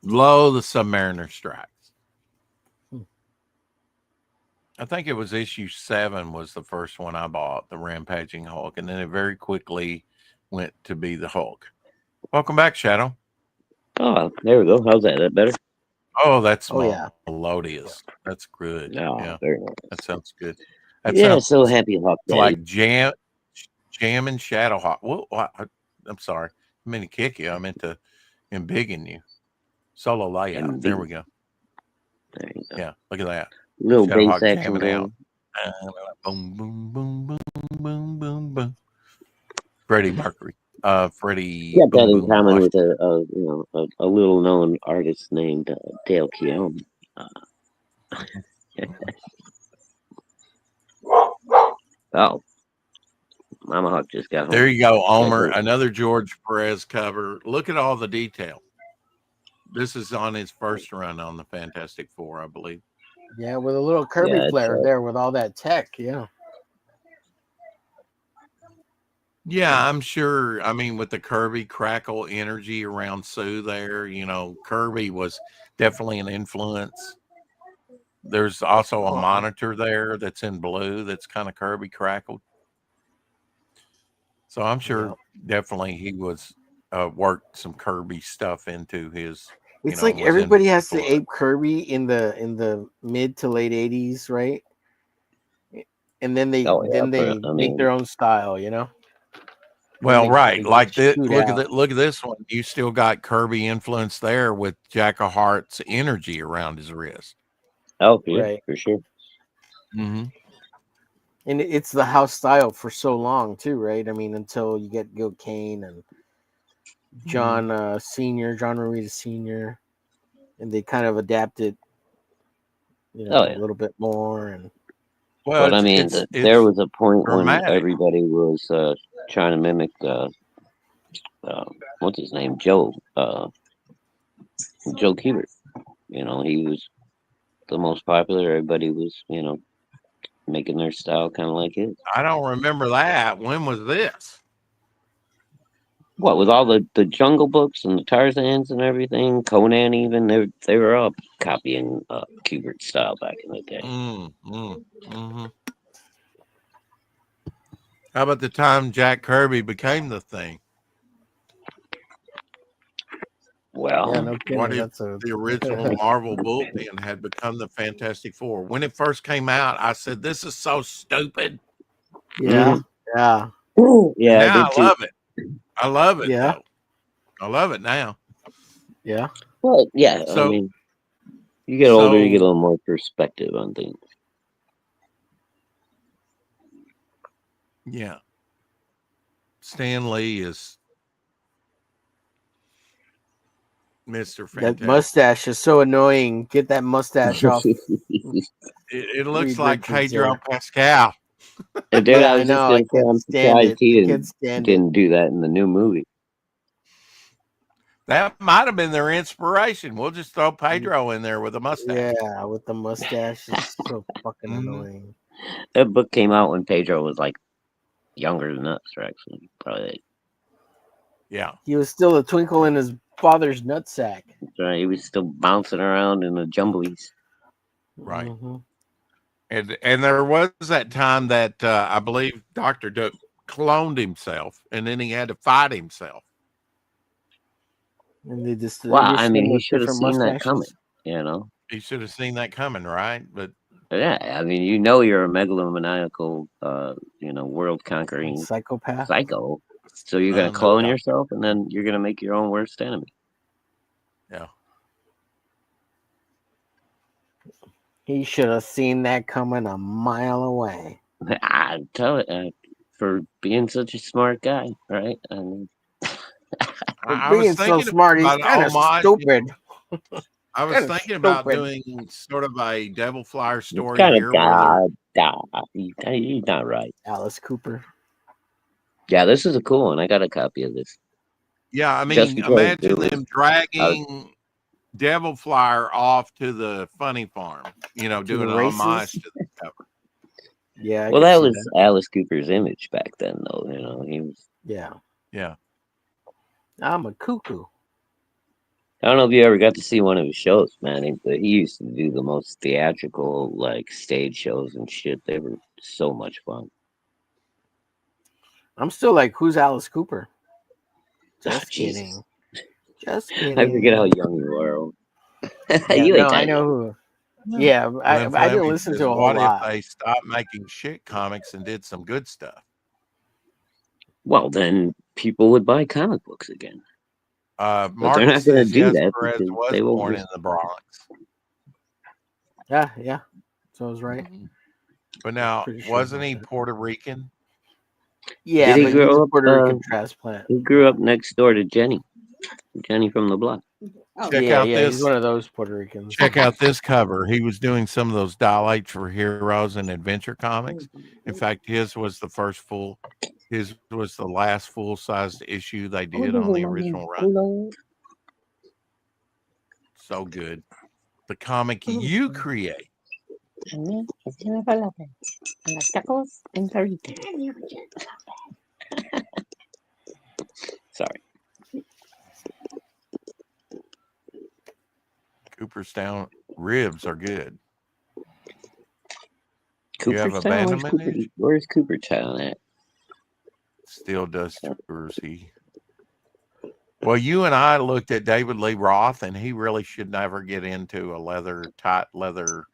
Low the Submariner strikes. I think it was issue 7 was the first one I bought, the Rampaging Hulk, and then it very quickly went to be the Hulk. Welcome back, Shadow. Oh, there we go. How's that? That better? Oh, that's Yeah. melodious. That's good. Oh, yeah, very nice. that sounds good. That sounds so happy, Hawk. Like jam and Shadowhawk. Well, I'm sorry. I meant to kick you. I meant to embiggen you. Solo layout. There we go. There you go. Yeah, look at that. Little bass action going. Boom, boom, boom, boom, boom, boom, boom. Freddie Mercury. Freddie. Got that in common with a little known artist named Dale Keown. Oh, Mama Hawk just got home. There you go, Omer. Another George Perez cover. Look at all the detail. This is on his first run on the Fantastic Four, I believe. Yeah, with a little Kirby flair there with all that tech. Yeah. Yeah, I'm sure. I mean, with the Kirby crackle energy around Sue there, Kirby was definitely an influence. There's also a monitor there that's in blue that's kind of Kirby crackled. So I'm sure definitely he was worked some Kirby stuff into his. It's like everybody has to ape Kirby in the mid to late 80s, right? And then they make their own style, Well, right, like this. Look at this one. You still got Kirby influence there with Jack of Hearts energy around his wrist. Oh, yeah, right. For sure. Mm-hmm. And it's the house style for so long too, right? I mean, until you get Gil Kane and John Senior, John Romita Senior, and they kind of adapted, Oh a yeah. little bit more. And Well, But I mean, there was a point when dramatic. everybody was trying to mimic what's his name, Joe Kubert. You know, he was the most popular. Everybody was, making their style kind of like his. I don't remember that. When was this? What with all the Jungle Books and the Tarzans and everything, Conan even they were all copying Kubert's style back in the day. Mm-hmm. How about the time Jack Kirby became the thing? Well, yeah, no kidding. What if That's a the original Marvel Bullpen had become the Fantastic Four? When it first came out, I said, "This is so stupid." yeah, yeah, yeah, I Now did I too. love it. I love it Yeah. though. I love it now. yeah. Well, yeah, I So, mean, you get older, you get a so little more perspective on things. yeah, Stan Lee is Mr. That Fantastic. mustache is so annoying. Get that mustache off. It looks Reed like Richards, Pedro Pascal. Dude, Yeah, I I was just know. I gonna say, can't I'm stand surprised it. he I can't stand it. didn't do that in the new movie. That might have been their inspiration. We'll just throw Pedro in there with a mustache. Yeah, with the mustache, it's so fucking Mhm. annoying. That book came out when Pedro was like younger than us, or actually probably. Like, Yeah. He was still a twinkle in his father's nutsack. right, he was still bouncing around in the jumblies. Right. Mhm. And there was that time that I believe Dr. Duke cloned himself and then he had to fight himself. And they just Well, I distinguished mean, him he with should have different seen that coming, mustaches. you know? He should have seen that coming, right? But Yeah, I mean, you know you're a megalomaniacal, world conquering Psychopath. psycho. So you're gonna no clone doubt. yourself and then you're gonna make your own worst enemy. Yeah. He should have seen that coming a mile away. I tell it for being such a smart guy, right? I mean, I was Being so thinking smart, he's about an kind of homage. stupid. I was Kinda thinking about stupid. doing sort of a Devil Flyer he's story kind here of where he's not right. Alice Cooper. Yeah, this is a cool one. I got a copy of this. yeah, I Just mean, because imagine it was them dragging Devil Flyer off to the funny farm, doing the an races? homage to the cover. Yeah, I well, could that see was Alice Cooper's image back then, though. You know, he was. Yeah. Yeah. I'm a cuckoo. I don't know if you ever got to see one of his shows, man. He used to do the most theatrical, like stage shows and shit. They were so much fun. I'm still like, who's Alice Cooper? Just Jesus. kidding. Just kidding. I forget how young you are. Yeah, You ain't no, I that know young. who. Yeah, I Glenn Fleming didn't listen says, to a whole what if lot. they stopped making shit comics and did some good stuff? Well, then people would buy comic books again. But they're Marcus not going to says, do yes, that Perez because was they will born in just. the Bronx. Yeah. So I was right. But now, Pretty sure wasn't about he that. Puerto Rican? Yeah, Did he but he's grow a up? Puerto Rican transplant. He grew up next door to Jenny from the block. Check Yeah, out he's this. one of those Puerto Ricans. Check out this cover. He was doing some of those dilates for Heroes and Adventure Comics. In fact, his was the last full-sized issue they did on the original run. So good. The comic you create. Sorry. Cooperstown ribs are good. You have Cooperstown? abandonment issues? Where's Cooperstown at? Still does tours. Well, you and I looked at David Lee Roth, and he really should never get into a tight leather,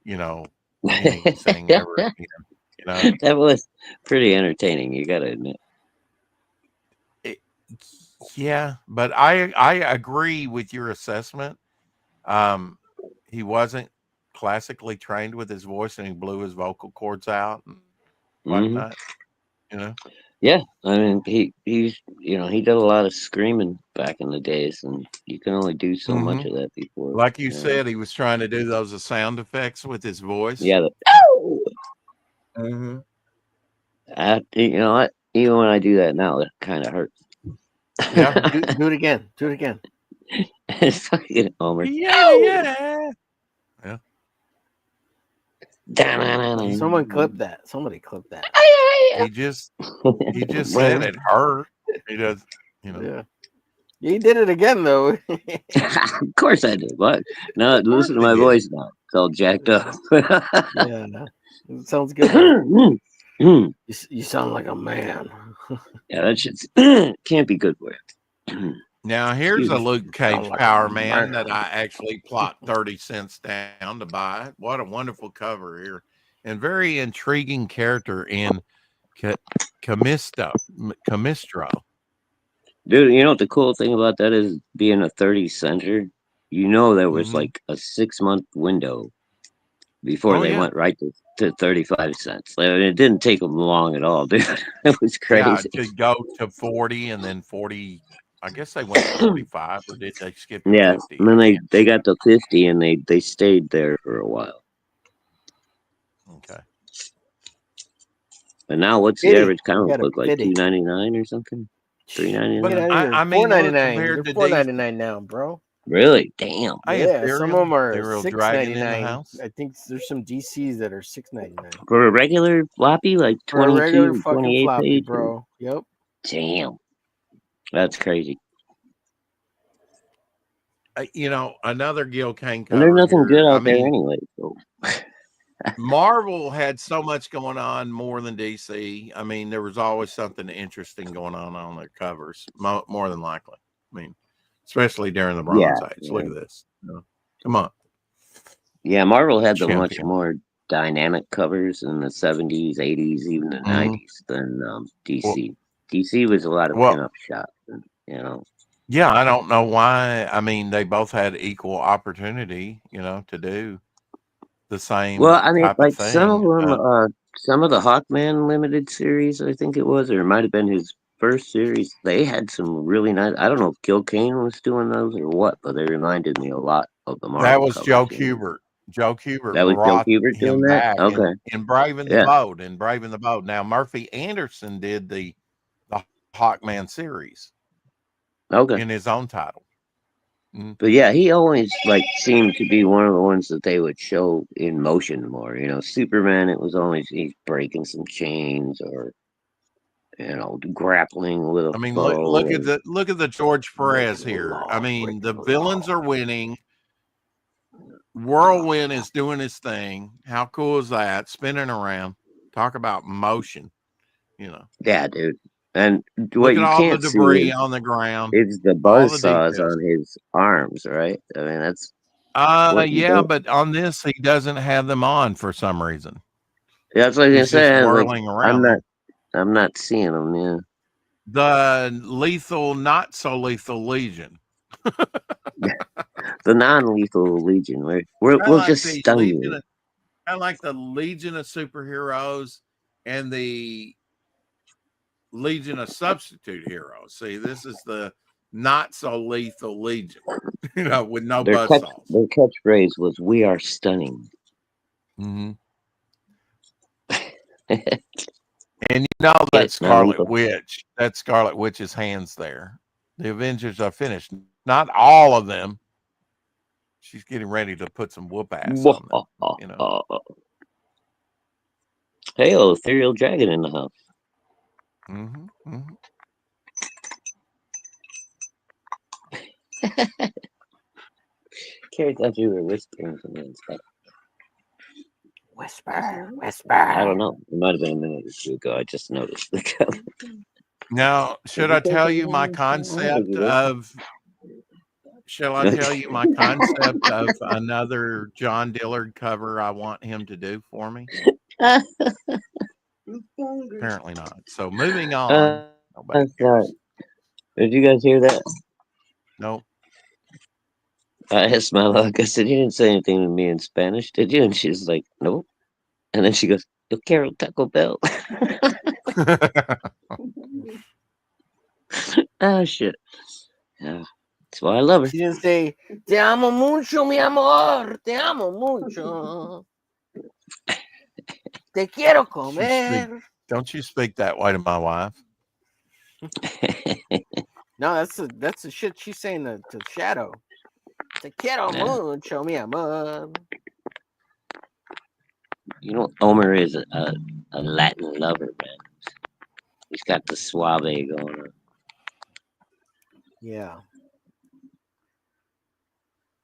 anything ever again. That was pretty entertaining. You got to admit. Yeah, but I agree with your assessment. He wasn't classically trained with his voice and he blew his vocal cords out and Mhm. whatnot. You know, Yeah, I mean, he's he did a lot of screaming back in the days, and you can only do so much of that before. like you know. said, he was trying to do those sound effects with his voice. Yeah, Mm-hmm. you know what? Even when I do that now, it kind of hurts. Yeah. Do it again. Do it again. It's fucking Homer. Yeah. Someone clip that. Somebody clip that. He just said it hurt. He does, you know. Yeah. He did it again though. Of course I did. What? No, listen to my voice now. It's all jacked up. Yeah. It sounds good. though. You sound like a man. Yeah, that shit's can't be good for you. Now here's Excuse a me. Luke Cage Sound like Power a Man man. that I actually plopped 30 cents down to buy. What a wonderful cover here. And very intriguing character in Camistro. Dude, you know what the cool thing about that is being a 30 center? You know there was Mhm. like a 6-month window before Oh, they yeah. went right to 35 cents. Like, it didn't take them long at all, dude. It was Yeah, crazy. to go to 40 and then 40. I guess they went to 45 or did they skip to Yeah, 50? and then they got to 50 and they stayed there for a while. Okay. But now what's the 50. average count Got a look like? 50. $2.99 or something? $3.99? But I mean, Four look, 99. compared They're to $4.99 now, bro. Really? Damn. Hey, Yeah, some of them are Ethereal Dragon in the $6.99. house. I think there's some DCs that are $6.99 For a regular floppy, like for a regular 22, fucking 28 floppy, page? bro. Yep. Damn. That's crazy. You know, another Gil Kane And there's cover nothing here. good I out there mean, anyway. So. Marvel had so much going on more than DC. I mean, there was always something interesting going on their covers, more than likely. I mean, especially during the Bronze Age. Look at this. Come on. Yeah, Marvel had the much Champion. more dynamic covers in the 70s, 80s, even the 90s than DC. DC was a lot of pinup shots, you know. Yeah, I don't know why. I mean, they both had equal opportunity, you know, to do the same Well, I mean, type of like some of thing. them, some of the Hawkman limited series, I think it was, or it might have been his first series. They had some really nice. I don't know if Gil Kane was doing those or what, but they reminded me a lot of the Marvel. That was covers, Joe you know. Kubert. Joe Kubert That was Joe brought Kubert doing him that? back Okay. in Braving the Yeah. Boat. In Braving the Boat. Now Murphy Anderson did the Hawkman series Okay. in his own title. But yeah, he always like seemed to be one of the ones that they would show in motion more. You know, Superman, it was always he's breaking some chains or grappling with a I mean, foe. look at the George Perez here. I mean, the villains are winning. Whirlwind is doing his thing. How cool is that? Spinning around. Talk about motion. You know. Yeah, dude. And Look what at you all the can't debris see on the ground. is the All the buzzsaws details. on his arms, right? I mean, that's yeah, but on this he doesn't have them on for some reason. That's what I was He's gonna just say. whirling around. I'm not seeing them. Yeah. The lethal, not so lethal Legion. The non-lethal Legion. We'll just stun you. I like the Legion of Superheroes and the Legion of Substitute Heroes. See, this is the not so lethal Legion, you know, with no buzzsaws. Their catchphrase was "We are stunning." Mm-hmm. And you know that Scarlet Witch's hands there. The Avengers are finished. Not all of them. She's getting ready to put some whoop ass on them. You know. Hey, Ethereal Dragon in the house. Mm-hmm. Mm-hmm. Carrie thought you were whispering something. Whisper. I don't know. It might have been a minute or two ago. I just noticed the comment. Now, should I tell you my concept of? Shall I tell you my concept of another John Dillard cover I want him to do for me? Apparently not. So moving on. Did you guys hear that? Nope. I asked my luck. I said, "You didn't say anything to me in Spanish, did you?" And she's like, "Nope." And then she goes, "Yo quiero Taco Bell." Oh shit! Yeah, that's why I love her. She didn't say, "Te amo mucho, mi amor. Te amo mucho. Te quiero comer." Don't you speak that way to my wife? No, that's the shit she's saying to Shadow. Te quiero Yeah. mucho, mi amor. You know, Omer is a Latin lover, man. He's got the suave going on. Yeah.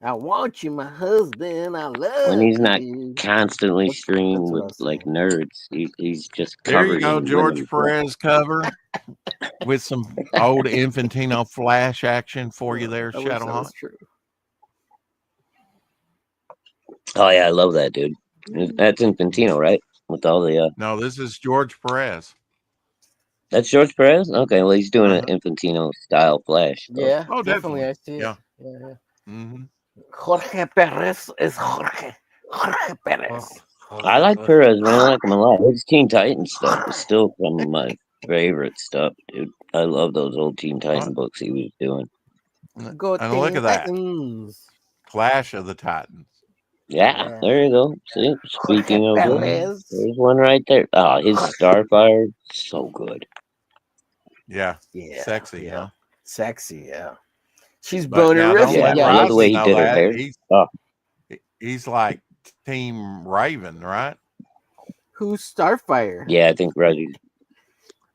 I want you, my husband. I love When he's not you. constantly That's streamed what I with was like saying. nerds, he's just There you covered go, in George women's Perez cover with some old Infantino flash action for you there, I wish that was Shadowhawk. true. Oh yeah, I love that dude. That's Infantino, right? With all the No, this is George Perez. that's George Perez. Okay, well he's doing Uh-huh. an Infantino style flash. So. Yeah, Oh, definitely. definitely. I see it. Yeah. Yeah. Mm-hmm. Jorge Perez is Jorge. Jorge Perez. I like Perez, man. I like him a lot. His Teen Titans stuff is still some of my favorite stuff, dude. I love those old Teen Titan books he was doing. Go And look Teen at that. Titans. Clash of the Titans. Yeah, Yeah. there you go. See, speaking of Jorge which, Perez. there's one right there. Oh, his Starfire, so good. Yeah. Yeah. Sexy, Yeah. huh? Sexy, yeah. She's But now don't bonerific. let Yeah, I love the way Roxy he know did her that. hair. Oh. He's like Team Raven, right? Who's Starfire? Yeah, I think Reggie.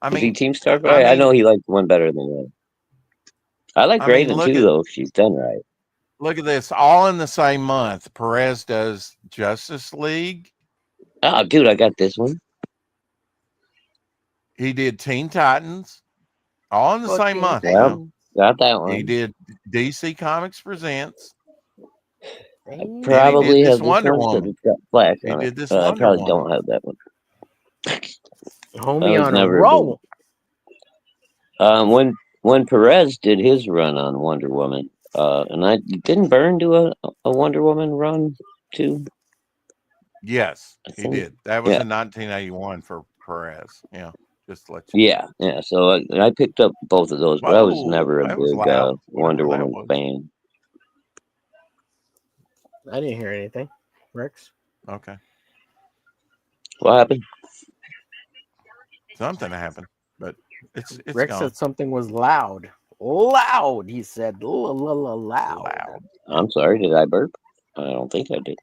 I Is he mean, Team Starfire? I mean- know he liked one better than the other. I like I mean, Raven look too, at- though. If she's done right. look at this. All in the same month. Perez does Justice League. Oh, dude, I got this one. He did Teen Titans. All in the Go same Teen month. Yeah. Titans. Got that one. He did DC Comics Presents. Damn. Probably this have this Wonder one 'cause Woman. it's got Flash He on did it. this I Wonder probably Woman. don't have that one. Homie was on a never a roll. When Perez did his run on Wonder Woman, and I didn't Byrne do a Wonder Woman run too. Yes, I he think- did. That was yeah. in 1981 for Perez. Yeah, just to let you know. Yeah. So I picked up both of those, but I was Whoa, never a that was big loud. Wonder Whatever that Woman was. fan. I didn't hear anything. Rex. Okay, What happened? something happened, but it's Rex gone. said something was loud. Loud, he said. Loud. Loud. I'm sorry. Did I burp? I don't think I did.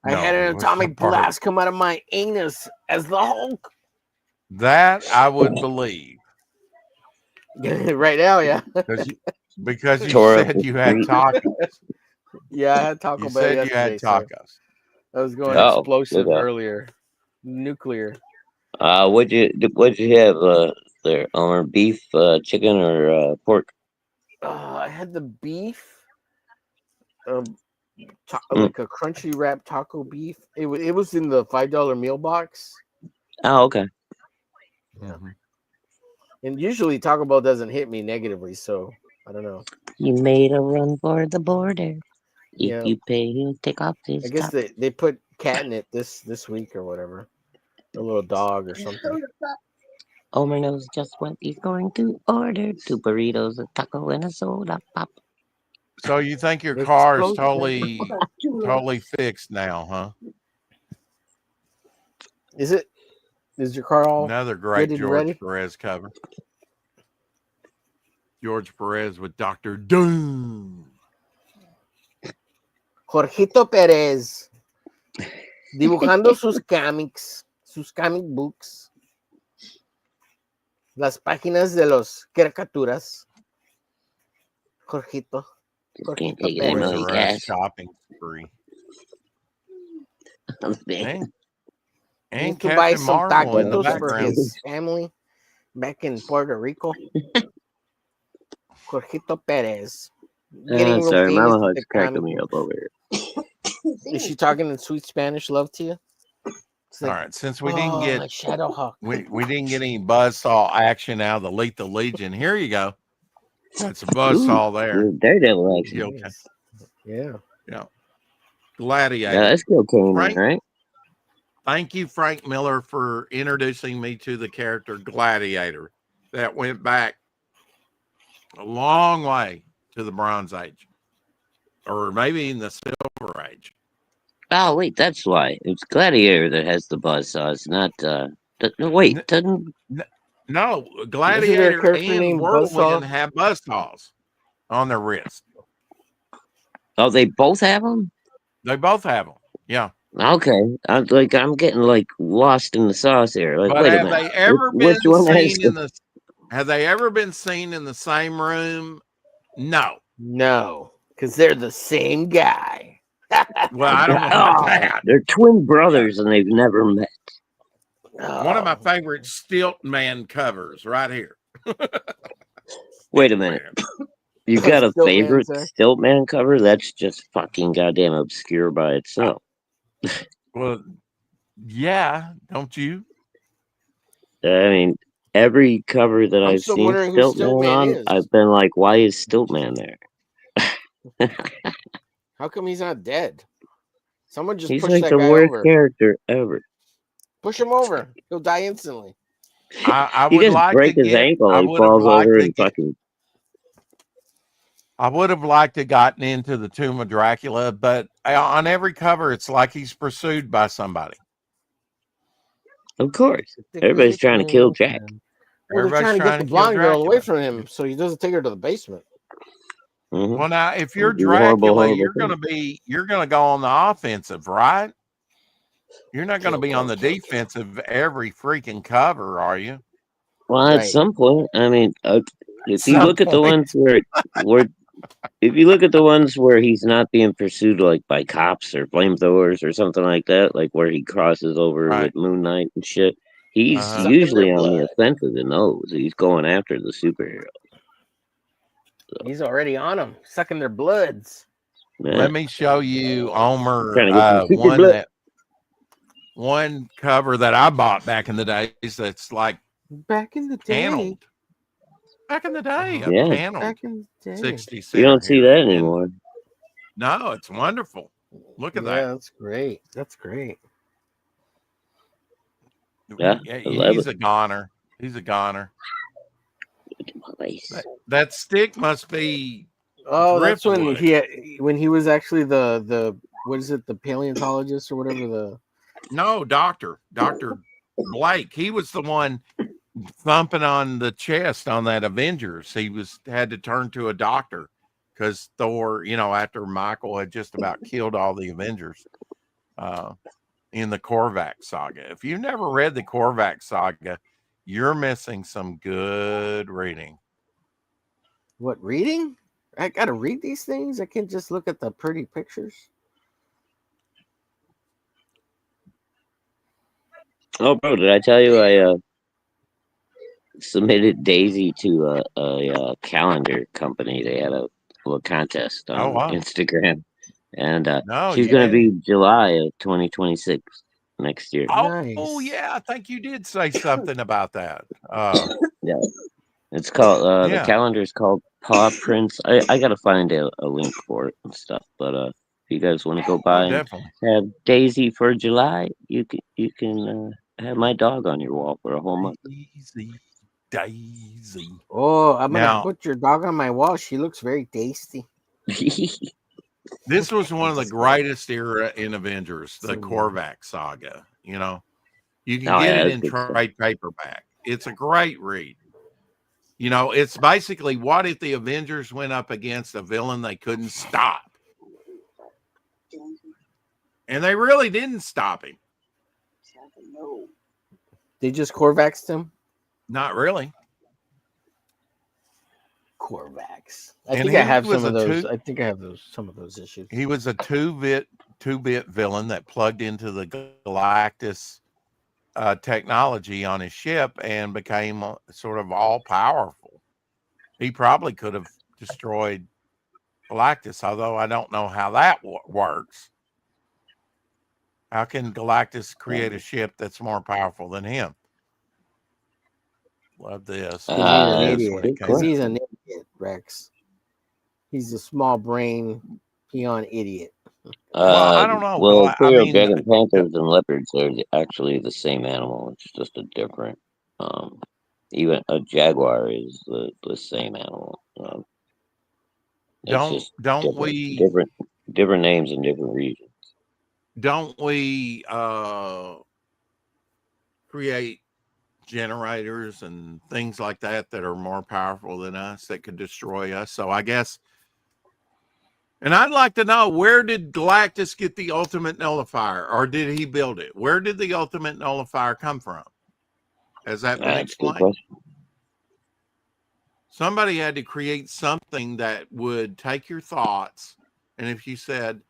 I had No, an it was atomic the burp. blast come out of my anus as the Hulk. That I would believe Right now, yeah. because you Tore up said his you had feet. tacos. Yeah, I had Taco You Bell said you yesterday. had So tacos. I was going Oh, explosive good. earlier. Nuclear. What'd you have there? Beef, chicken, or pork? I had the beef. Mm. Like a crunchy wrap taco beef. It was in the $5 meal box. Oh, okay. Mhm. And usually Taco Bell doesn't hit me negatively, so I don't know. He made a run for the border. Yeah. If you pay, he'll take off his I guess top. they put cat in it this week or whatever. A little dog or something. Omer knows just what he's going to order. 2 burritos, a taco, and a soda pop. So you think your It's car is close, totally fixed now, huh? Is it? Is your car all Another great good and George ready? Perez cover. George Perez with Dr. Doom. Jorgito Pérez dibujando sus comic books, las páginas de los caricaturas. Jorgito Can't take it Toys anymore. R Us Yes. shopping spree. And Need to buy Captain some Marvel in the taquitos for background. his family back in Puerto Rico. Jorgito Pérez. Getting real Sorry, famous Mama with Hug's the cracking comic me up over here. Is she talking in sweet Spanish love to you? It's All like, right, since we didn't "Oh, get my Shadowhawk." we didn't get any buzzsaw action out of the Lethal Legion. Here you go. That's a buzzsaw there. Daredevil action. You okay? Yeah. Gladiator. Yeah, that's still canon, Frank- right? Thank you, Frank Miller, for introducing me to the character Gladiator. That went back a long way to the Bronze Age, or maybe in the Silver Age. Oh wait, that's why it's Gladiator that has the buzzsaw. It's not. No, wait, doesn't. No, Isn't there a Gladiator character and named Whirlwind Buzzsaw? have buzzsaws on their wrist. Oh, they both have them. They both have them. Yeah. Okay, I'm getting like lost in the sauce here. Like, But wait a have minute, they ever been which one has seen in the? Have they ever been seen in the same room? No. No, because they're the same guy. Well, I don't know about that. They're twin brothers and they've never met. One of my favorite Stiltman covers right here. Wait a minute. You got a Stiltman, favorite sir? Stiltman cover? That's just fucking goddamn obscure by itself. Well, yeah, don't you? I mean, every cover that I'm I've still seen wondering who Stiltman Stiltman on, is. I've been like, why is Stiltman there? How come he's not dead? Someone just He's push like that the guy worst over. character ever. Push him over. He'll die instantly. I He would just like break to his get. ankle. I He would have falls liked over to and get. fucking. I would have liked to gotten into the Tomb of Dracula, but on every cover, it's like he's pursued by somebody. Of course, everybody's trying to kill Jack. Well, they're trying to get the kill blonde girl away Dracula. from him so he doesn't take her to the basement. Mhm. Well, now if you're Do horrible, Dracula, horrible you're gonna go on the offensive, right? You're not gonna be on the defensive every freaking cover, are you? Well, at Right. some point, I mean, if you Some look at the point. ones where if you look at the ones where he's not being pursued like by cops or flamethrowers or something like that, like where he crosses over Right. with Moon Knight and shit, he's Sucking usually their on the blood. offensive in those. He's going after the superhero. He's already on them, sucking their bloods. Yeah. Let me show you Omer Trying to get some super one blood. one cover that I bought back in the days that's like Back in the day. paneled. Back in the day, a Yeah. paneled Back in the day. 60 You center don't see here. that And anymore. no, it's wonderful. Look at Yeah, that's great. That's great. that. Yeah, I love He's a goner. He's a goner. Nice. That stick must be Oh, that's when driftwood. he was actually the what is it, the paleontologist or whatever, the No, Dr. Blake. He was the one thumping on the chest on that Avengers. He had to turn to a doctor because Thor, after Michael had just about killed all the Avengers in the Korvac saga. If you've never read the Korvac saga, you're missing some good reading. what, reading? I gotta read these things. I can't just look at the pretty pictures. Oh, bro, did I tell you I submitted Daisy to a calendar company? They had a little contest on wow. Instagram, and No, she's you going to didn't. be July of 2026 next year. Oh, Nice. yeah, I think you did say something about that. Yeah, it's called the Yeah. calendar is called Paw Prints. I got to find a link for it and stuff, but if you guys want to go by and Definitely. have Daisy for July, you can have my dog on your wall for a whole month. Daisy. Oh, I'm gonna Now- put your dog on my wall. She looks very tasty. This was one of the greatest era in Avengers, the So- Korvac saga. You can Oh, get yeah, it that's in good stuff. trade paperback. It's a great read. It's basically what if the Avengers went up against a villain they couldn't stop? And they really didn't stop him. They just Corvaxed him. Not really. Corvax. I And think I he have was some of a those. two- I think I have some of those issues. He was a two-bit villain that plugged into the Galactus technology on his ship and became sort of all-powerful. He probably could have destroyed Galactus, although I don't know how that works. How can Galactus create a ship that's more powerful than him? Love this. Because he's an that's idiot. good Because question. he's an idiot, Rex. He's a small brain Peon idiot. Well, I don't know. Well, I Imperial mean, dragon panthers and leopards are actually the same animal. It's just a different. Even a jaguar is the same animal. It's don't just don't different, we different names in different regions. don't we create generators and things like that that are more powerful than us that could destroy us? So I guess, and I'd like to know, where did Galactus get the ultimate nullifier, or did he build it? Where did the ultimate nullifier come from? Has that been That's a good explained? question. Somebody had to create something that would take your thoughts, and if you said,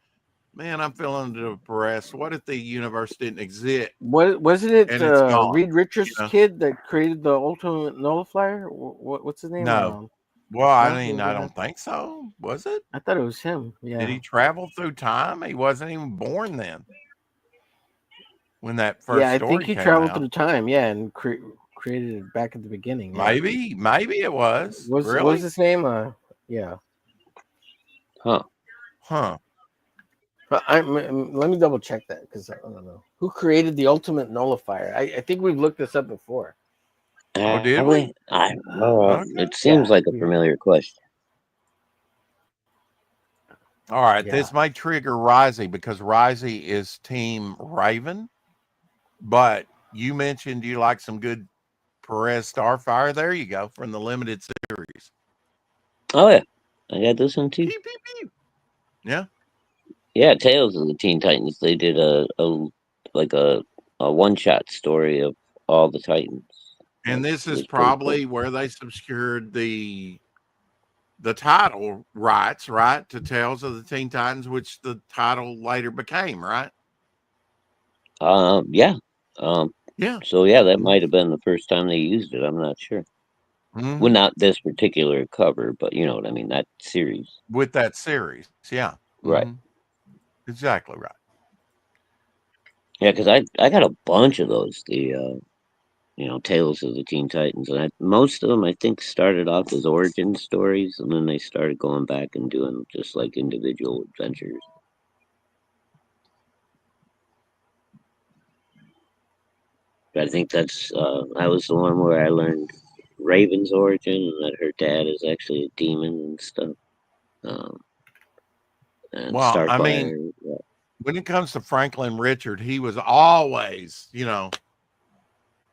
man, I'm feeling depressed, what if the universe didn't exist What wasn't it? and it's gone? Reed Richards' You know? kid that created the ultimate nullifier. What's his name? No. Well, I No, mean, it I wasn't don't think so. Was it? I thought it was him. Did Yeah, he travel through time? He wasn't even born then when that first yeah. I think story he came traveled out. through time. Yeah, and created it back at the beginning. Yeah. Maybe it was. What was Really? his name? Yeah. Huh? Huh. But let me double check that because I don't know who created the ultimate nullifier. I think we've looked this up before. Oh, did Have we? I don't know. Okay. It seems like a familiar question. All right. Yeah. This might trigger Risey because Risey is Team Raven, but you mentioned you like some good Perez Starfire. There you go, from the limited series. Oh yeah, I got this one too. Pew, pew, pew. Yeah. Yeah, Tales of the Teen Titans. They did a one shot story of all the Titans. And It this is was pretty cool. probably where they secured the title rights, right, to Tales of the Teen Titans, which the title later became, right? Yeah. Yeah. So yeah, that might have been the first time they used it. I'm not sure. Mhm. Well, not this particular cover, but you know what I mean. That series, With that series, yeah. right? Mhm. Exactly right. Yeah, because I got a bunch of those. Tales of the Teen Titans, and most of them I think started off as origin stories, and then they started going back and doing just like individual adventures. But I think that was the one where I learned Raven's origin and that her dad is actually a demon and stuff. And Well, I mean, Starfire. Yeah. when it comes to Franklin Richard, he was always,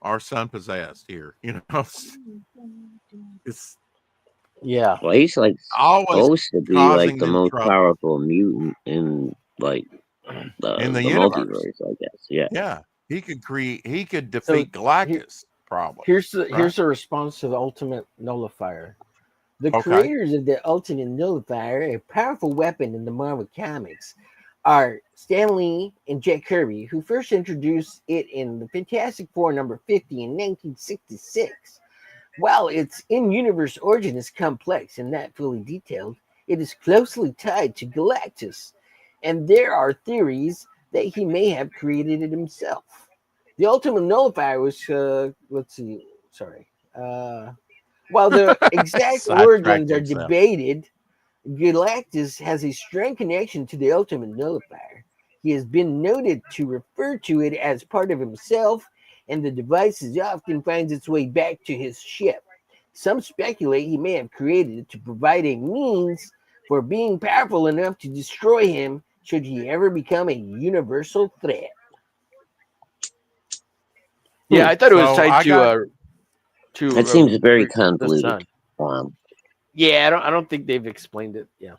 our son possessed here. It's Yeah. Well, he's like always supposed to be like causing the them most trouble powerful mutant in like in the the universe. multiverse, I guess. Yeah. Yeah, he could defeat Galactus, probably. Here's right? the response to the ultimate nullifier. The Okay. creators of the ultimate nullifier, a powerful weapon in the Marvel comics, are Stan Lee and Jack Kirby, who first introduced it in the Fantastic Four number 50 in 1966. While its in-universe origin is complex and not fully detailed, it is closely tied to Galactus, and there are theories that he may have created it himself. The ultimate nullifier was, while the exact Sidetracked origins are himself. debated, Galactus has a strong connection to the ultimate nullifier. He has been noted to refer to it as part of himself, and the device often finds its way back to his ship. Some speculate he may have created it to provide a means for being powerful enough to destroy him should he ever become a universal threat. Yeah, I thought it was So tied I got to That seems very the convoluted. sun. Yeah, I don't think they've explained it. Yeah.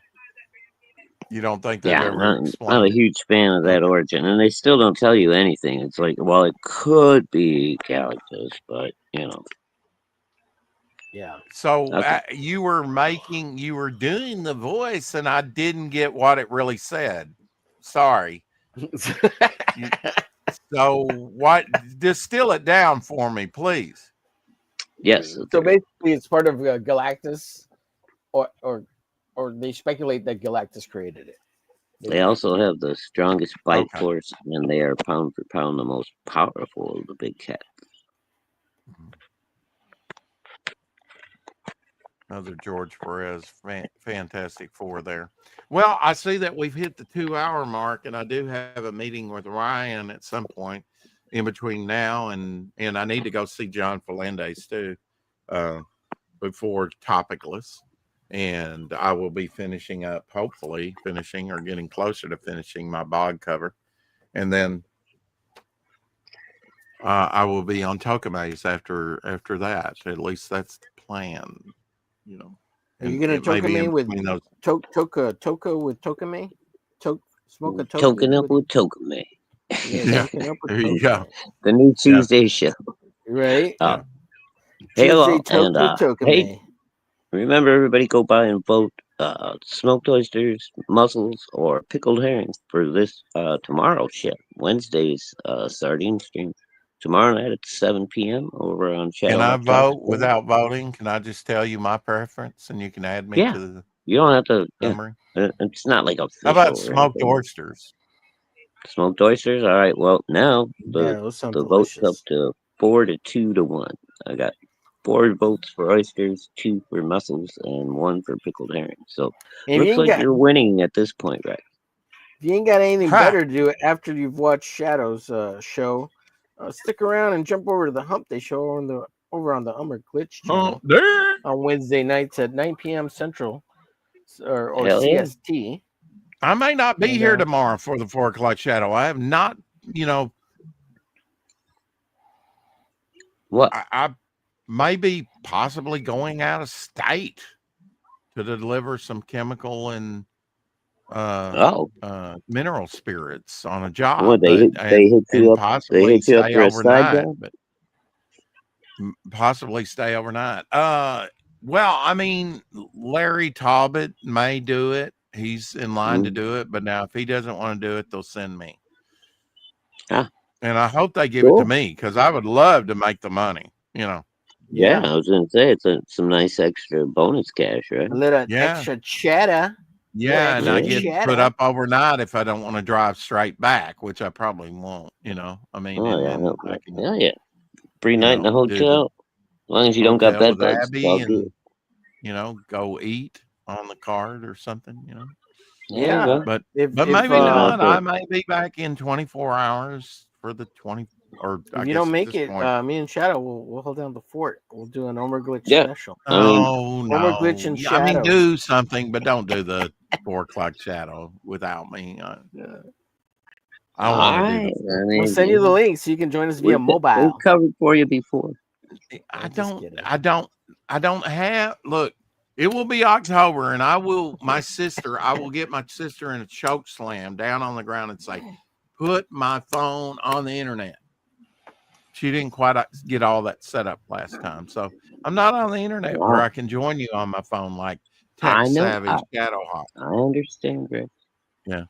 you don't think they've Yeah, ever not a explained it? huge fan of that Okay. origin, and they still don't tell you anything. It's like, well, it could be Galactus, but Yeah. So okay. you were doing the voice, and I didn't get what it really said. Sorry. So what? Distill it down for me, please. Yes. So basically, it's part of Galactus, or they speculate that Galactus created it. They also have the strongest bite Okay. force, and they are pound for pound the most powerful of the big cats. Another George Perez Fantastic Four there. Well, I see that we've hit the 2 hour mark, and I do have a meeting with Ryan at some point in between now and I need to go see John Fernandez too before Topicless. And I will be finishing up, hopefully finishing or getting closer to finishing my bog cover. And then I will be on Tokamaze after that. At least that's the plan, you know. Are you gonna Tokame with those... Toka with Tokame? Smoke a Toka. Token up with Tokame. Yeah, there you go. The new Tuesday show. Right. Hey, Tokame. Remember, everybody go by and vote smoked oysters, mussels, or pickled herring for this tomorrow's show. Wednesday's sardine stream. Tomorrow night at 7 p.m. over on Shadow. Can I vote without voting? Can I just tell you my preference and you can add me to the You don't have to. summary? It's not like a. How about smoked oysters? Smoked oysters? All right. Well, now the vote's up to 4 to 2 to 1. I got 4 votes for oysters, 2 for mussels, and 1 for pickled herring. So looks like you're winning at this point, right? If you ain't got anything better to do after you've watched Shadow's show, stick around and jump over to the Hump Day show over on the Umber Glitch channel on Wednesday nights at 9 p.m. Central or CST. Yeah. I may not be here tomorrow for the 4 o'clock shadow. I have not, What? I may be possibly going out of state to deliver some chemical and mineral spirits on a job. Well, they hit you up. Possibly they hit you stay up for overnight, a side but possibly stay overnight. Well, I mean, Larry Talbot may do it. He's in line to do it, but now if he doesn't want to do it, they'll send me. Ah. And I hope they give it to me because I would love to make the money, Yeah, I was going to say it's some nice extra bonus cash, right? A little extra cheddar. Yeah, and I get put up overnight if I don't want to drive straight back, which I probably won't. I mean, Free night in the hotel, as long as you don't got bed bugs. And, go eat on the card or something. Yeah, but maybe not. I might be back in 24 hours for the 20. Or if you don't make it, me and Shadow we'll hold down the fort. We'll do an Omer Glitch special. Oh no! Omer Glitch and Shadow. I mean, do something, but don't do the 4 o'clock shadow without me. I want to do. We'll send you the link so you can join us via mobile. We've covered for you before. I don't have. Look, it will be October, and I will get my sister in a choke slam down on the ground and say, "Put my phone on the internet." She didn't quite get all that set up last time. So I'm not on the internet where I can join you on my phone like Tech Savage Shadowhawk. I understand, Greg. Yeah.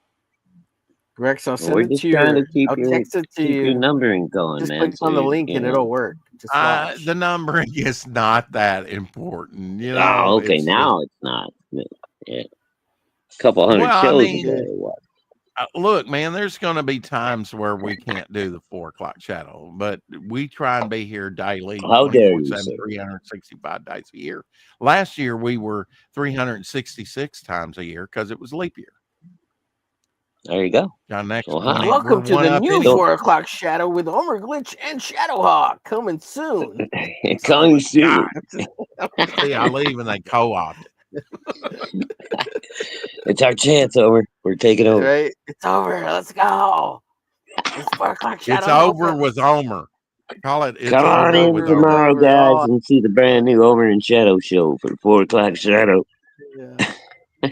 Rex, I'll send it to you. I'll text it to you. Your numbering going, just man. click on the link and it'll work. Just watch. The numbering is not that important. Okay. Now it's not. Yeah. A couple hundred shows ago. Look, man, there's going to be times where we can't do the 4 o'clock shadow, but we try and be here daily. How dare you, 365 days a year. Last year, we were 366 times a year because it was leap year. There you go. Welcome to the new 4 o'clock shadow with Omer Glitch and Shadowhawk coming soon. Coming soon. See, I leave and they co-opt it. It's our chance, Omer. We're taking over. Right? It's over. Let's go. It's 4 o'clock shadow. It's over with Omer. Call it. It's Come on in tomorrow, guys, and see the brand new Omer and Shadow show for the 4 o'clock shadow. Yeah.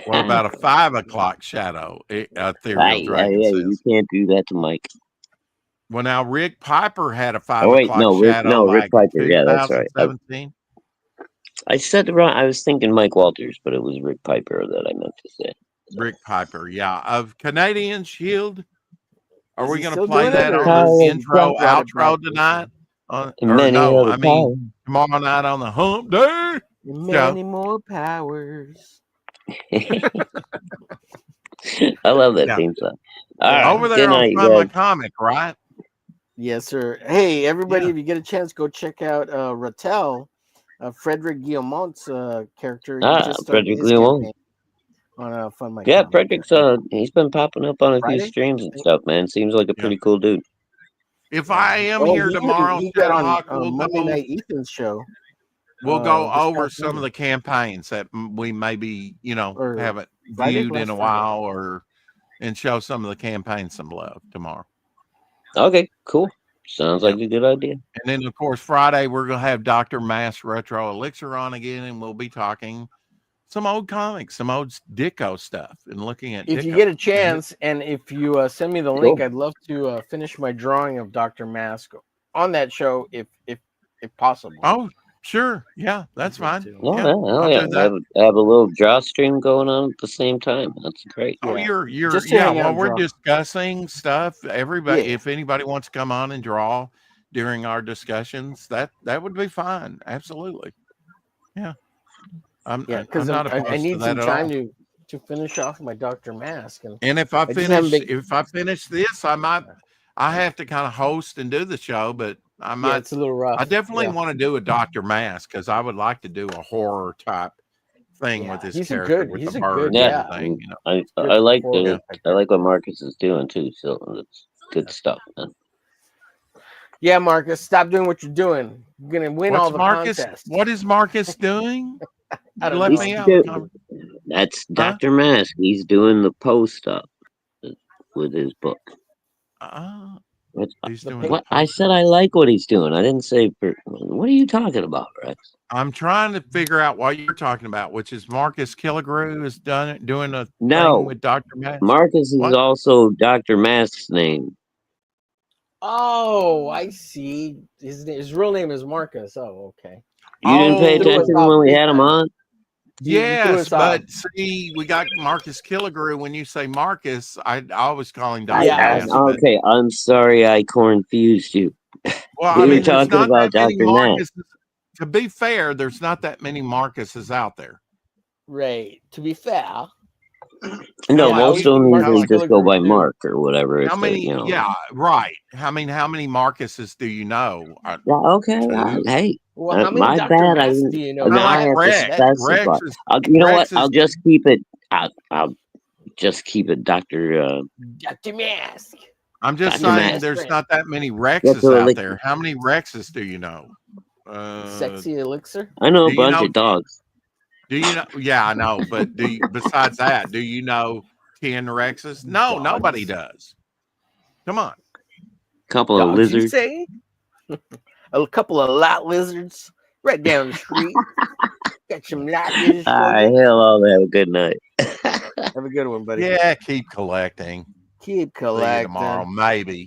What about a 5 o'clock shadow? Theory of Dragon says. You can't do that to Mike. Well, now Rick Piper had a 5 o'clock shadow. Rick Piper. Yeah, that's right. 2017. I said the wrong. I was thinking Mike Walters, but it was Rick Piper that I meant to say. Rick Piper, yeah, of Canadian Shield. Are we going to play that on the intro, outro tonight? Tomorrow night on the Hump Day. Many more powers. I love that theme song. Over there on my comic, right? Yes, sir. Hey, everybody, if you get a chance, go check out Rattel. Frederick Guillemont's character. He Ah, just started Frederick his Guillemot. campaign on Fund My Yeah, Comic. Frederick's he's been popping up on a few Friday? streams and stuff, man. Seems like a Yeah. pretty cool dude. If I am Oh, here tomorrow, he got on Shadowhawk, we'll Monday go. Night Ethan's show. We'll go this over past some of Monday. the campaigns that we maybe, Or haven't Friday? viewed in a Last Friday. while, and show some of the campaigns some love tomorrow. Okay, cool. Sounds like a good idea. And then, of course, Friday we're gonna have Dr. Mass Retro Elixir on again, and we'll be talking some old comics, some old Ditko stuff, and looking at. If you Ditko. get a chance, and if you send me the link, Cool. I'd love to finish my drawing of Dr. Mask on that show, if possible. Oh, sure, yeah, that's I'd love fine. to. Oh, Yeah, yeah, I'll hell yeah. do that. Have a little draw stream going on at the same time. That's great. Oh, Yeah. you're Just to hang out while and we're draw. discussing stuff, everybody, Yeah. if anybody wants to come on and draw during our discussions, that would be fine. Absolutely. Yeah. I'm Because not I opposed need to some that at time all. to finish off my Dr. Mask. And if I just haven't finish this, I have to kind of host and do the show, but I Yeah, might it's a little rough. I definitely Yeah. want to do a Dr. Mask because I would like to do a horror type thing Yeah, with this he's a character good- with he's the a bird good- and Yeah. everything. I Good like horror. I like what Marcus is doing too. So it's good stuff, man. Yeah, Marcus, stop doing what you're doing. You're gonna win all What's the Marcus? contests. What is Marcus doing? I don't Let know. me He's out. good. That's Dr. Mask. He's doing the post stuff with his book. What, He's The doing pink- what I said, I like what he's doing. I didn't say. What are you talking about, Rex? I'm trying to figure out what you're talking about, which is Marcus Killigrew is doing a No. thing with Dr. Mask. Marcus is What? also Dr. Mask's name. Oh, I see. His real name is Marcus. Oh, okay. You didn't pay Oh. attention Threw us when we off had him big time. on. You threw Yes, us off. but see, we got Marcus Killigrew. When you say Marcus, I always call him Yeah, Dr. I Mask. see. but- Okay, I'm sorry I confused you. Well, We I were mean, there's talking not about that many Dr. Mask. Marcuses. To be fair, there's not that many Marcuses out there. Right. To be fair, No, Yeah, most of them Marcus usually just go by Killigrew, too. Mark or whatever. How If they, many? Yeah, right. How many Marcuses do you know? Yeah, okay. Two. Hey, well, how many my Dr. bad. I Masks didn't. do you know? Now Kinda I like have Rex. to specify. Rex is You know what? Rex is- I'll just keep it. I'll just keep it, Doctor. Dr. Mask. I'm just Dr. saying Mask. there's not that many Rexes Dr. out Elixir. there. How many Rexes do you know? Sexy Elixir. I know Do a you bunch know- of dogs. Do you know? Yeah, I know. But besides that, do you know 10 Rexes? No, Dogs. nobody does. Come on. Couple of Dogs, you lizards. say? A couple of lot lizards right down the street. Got some lot lizards. for All right, you. hell, all have a good night. Have a good one, buddy. Yeah, keep collecting. Keep See you collecting. tomorrow, maybe.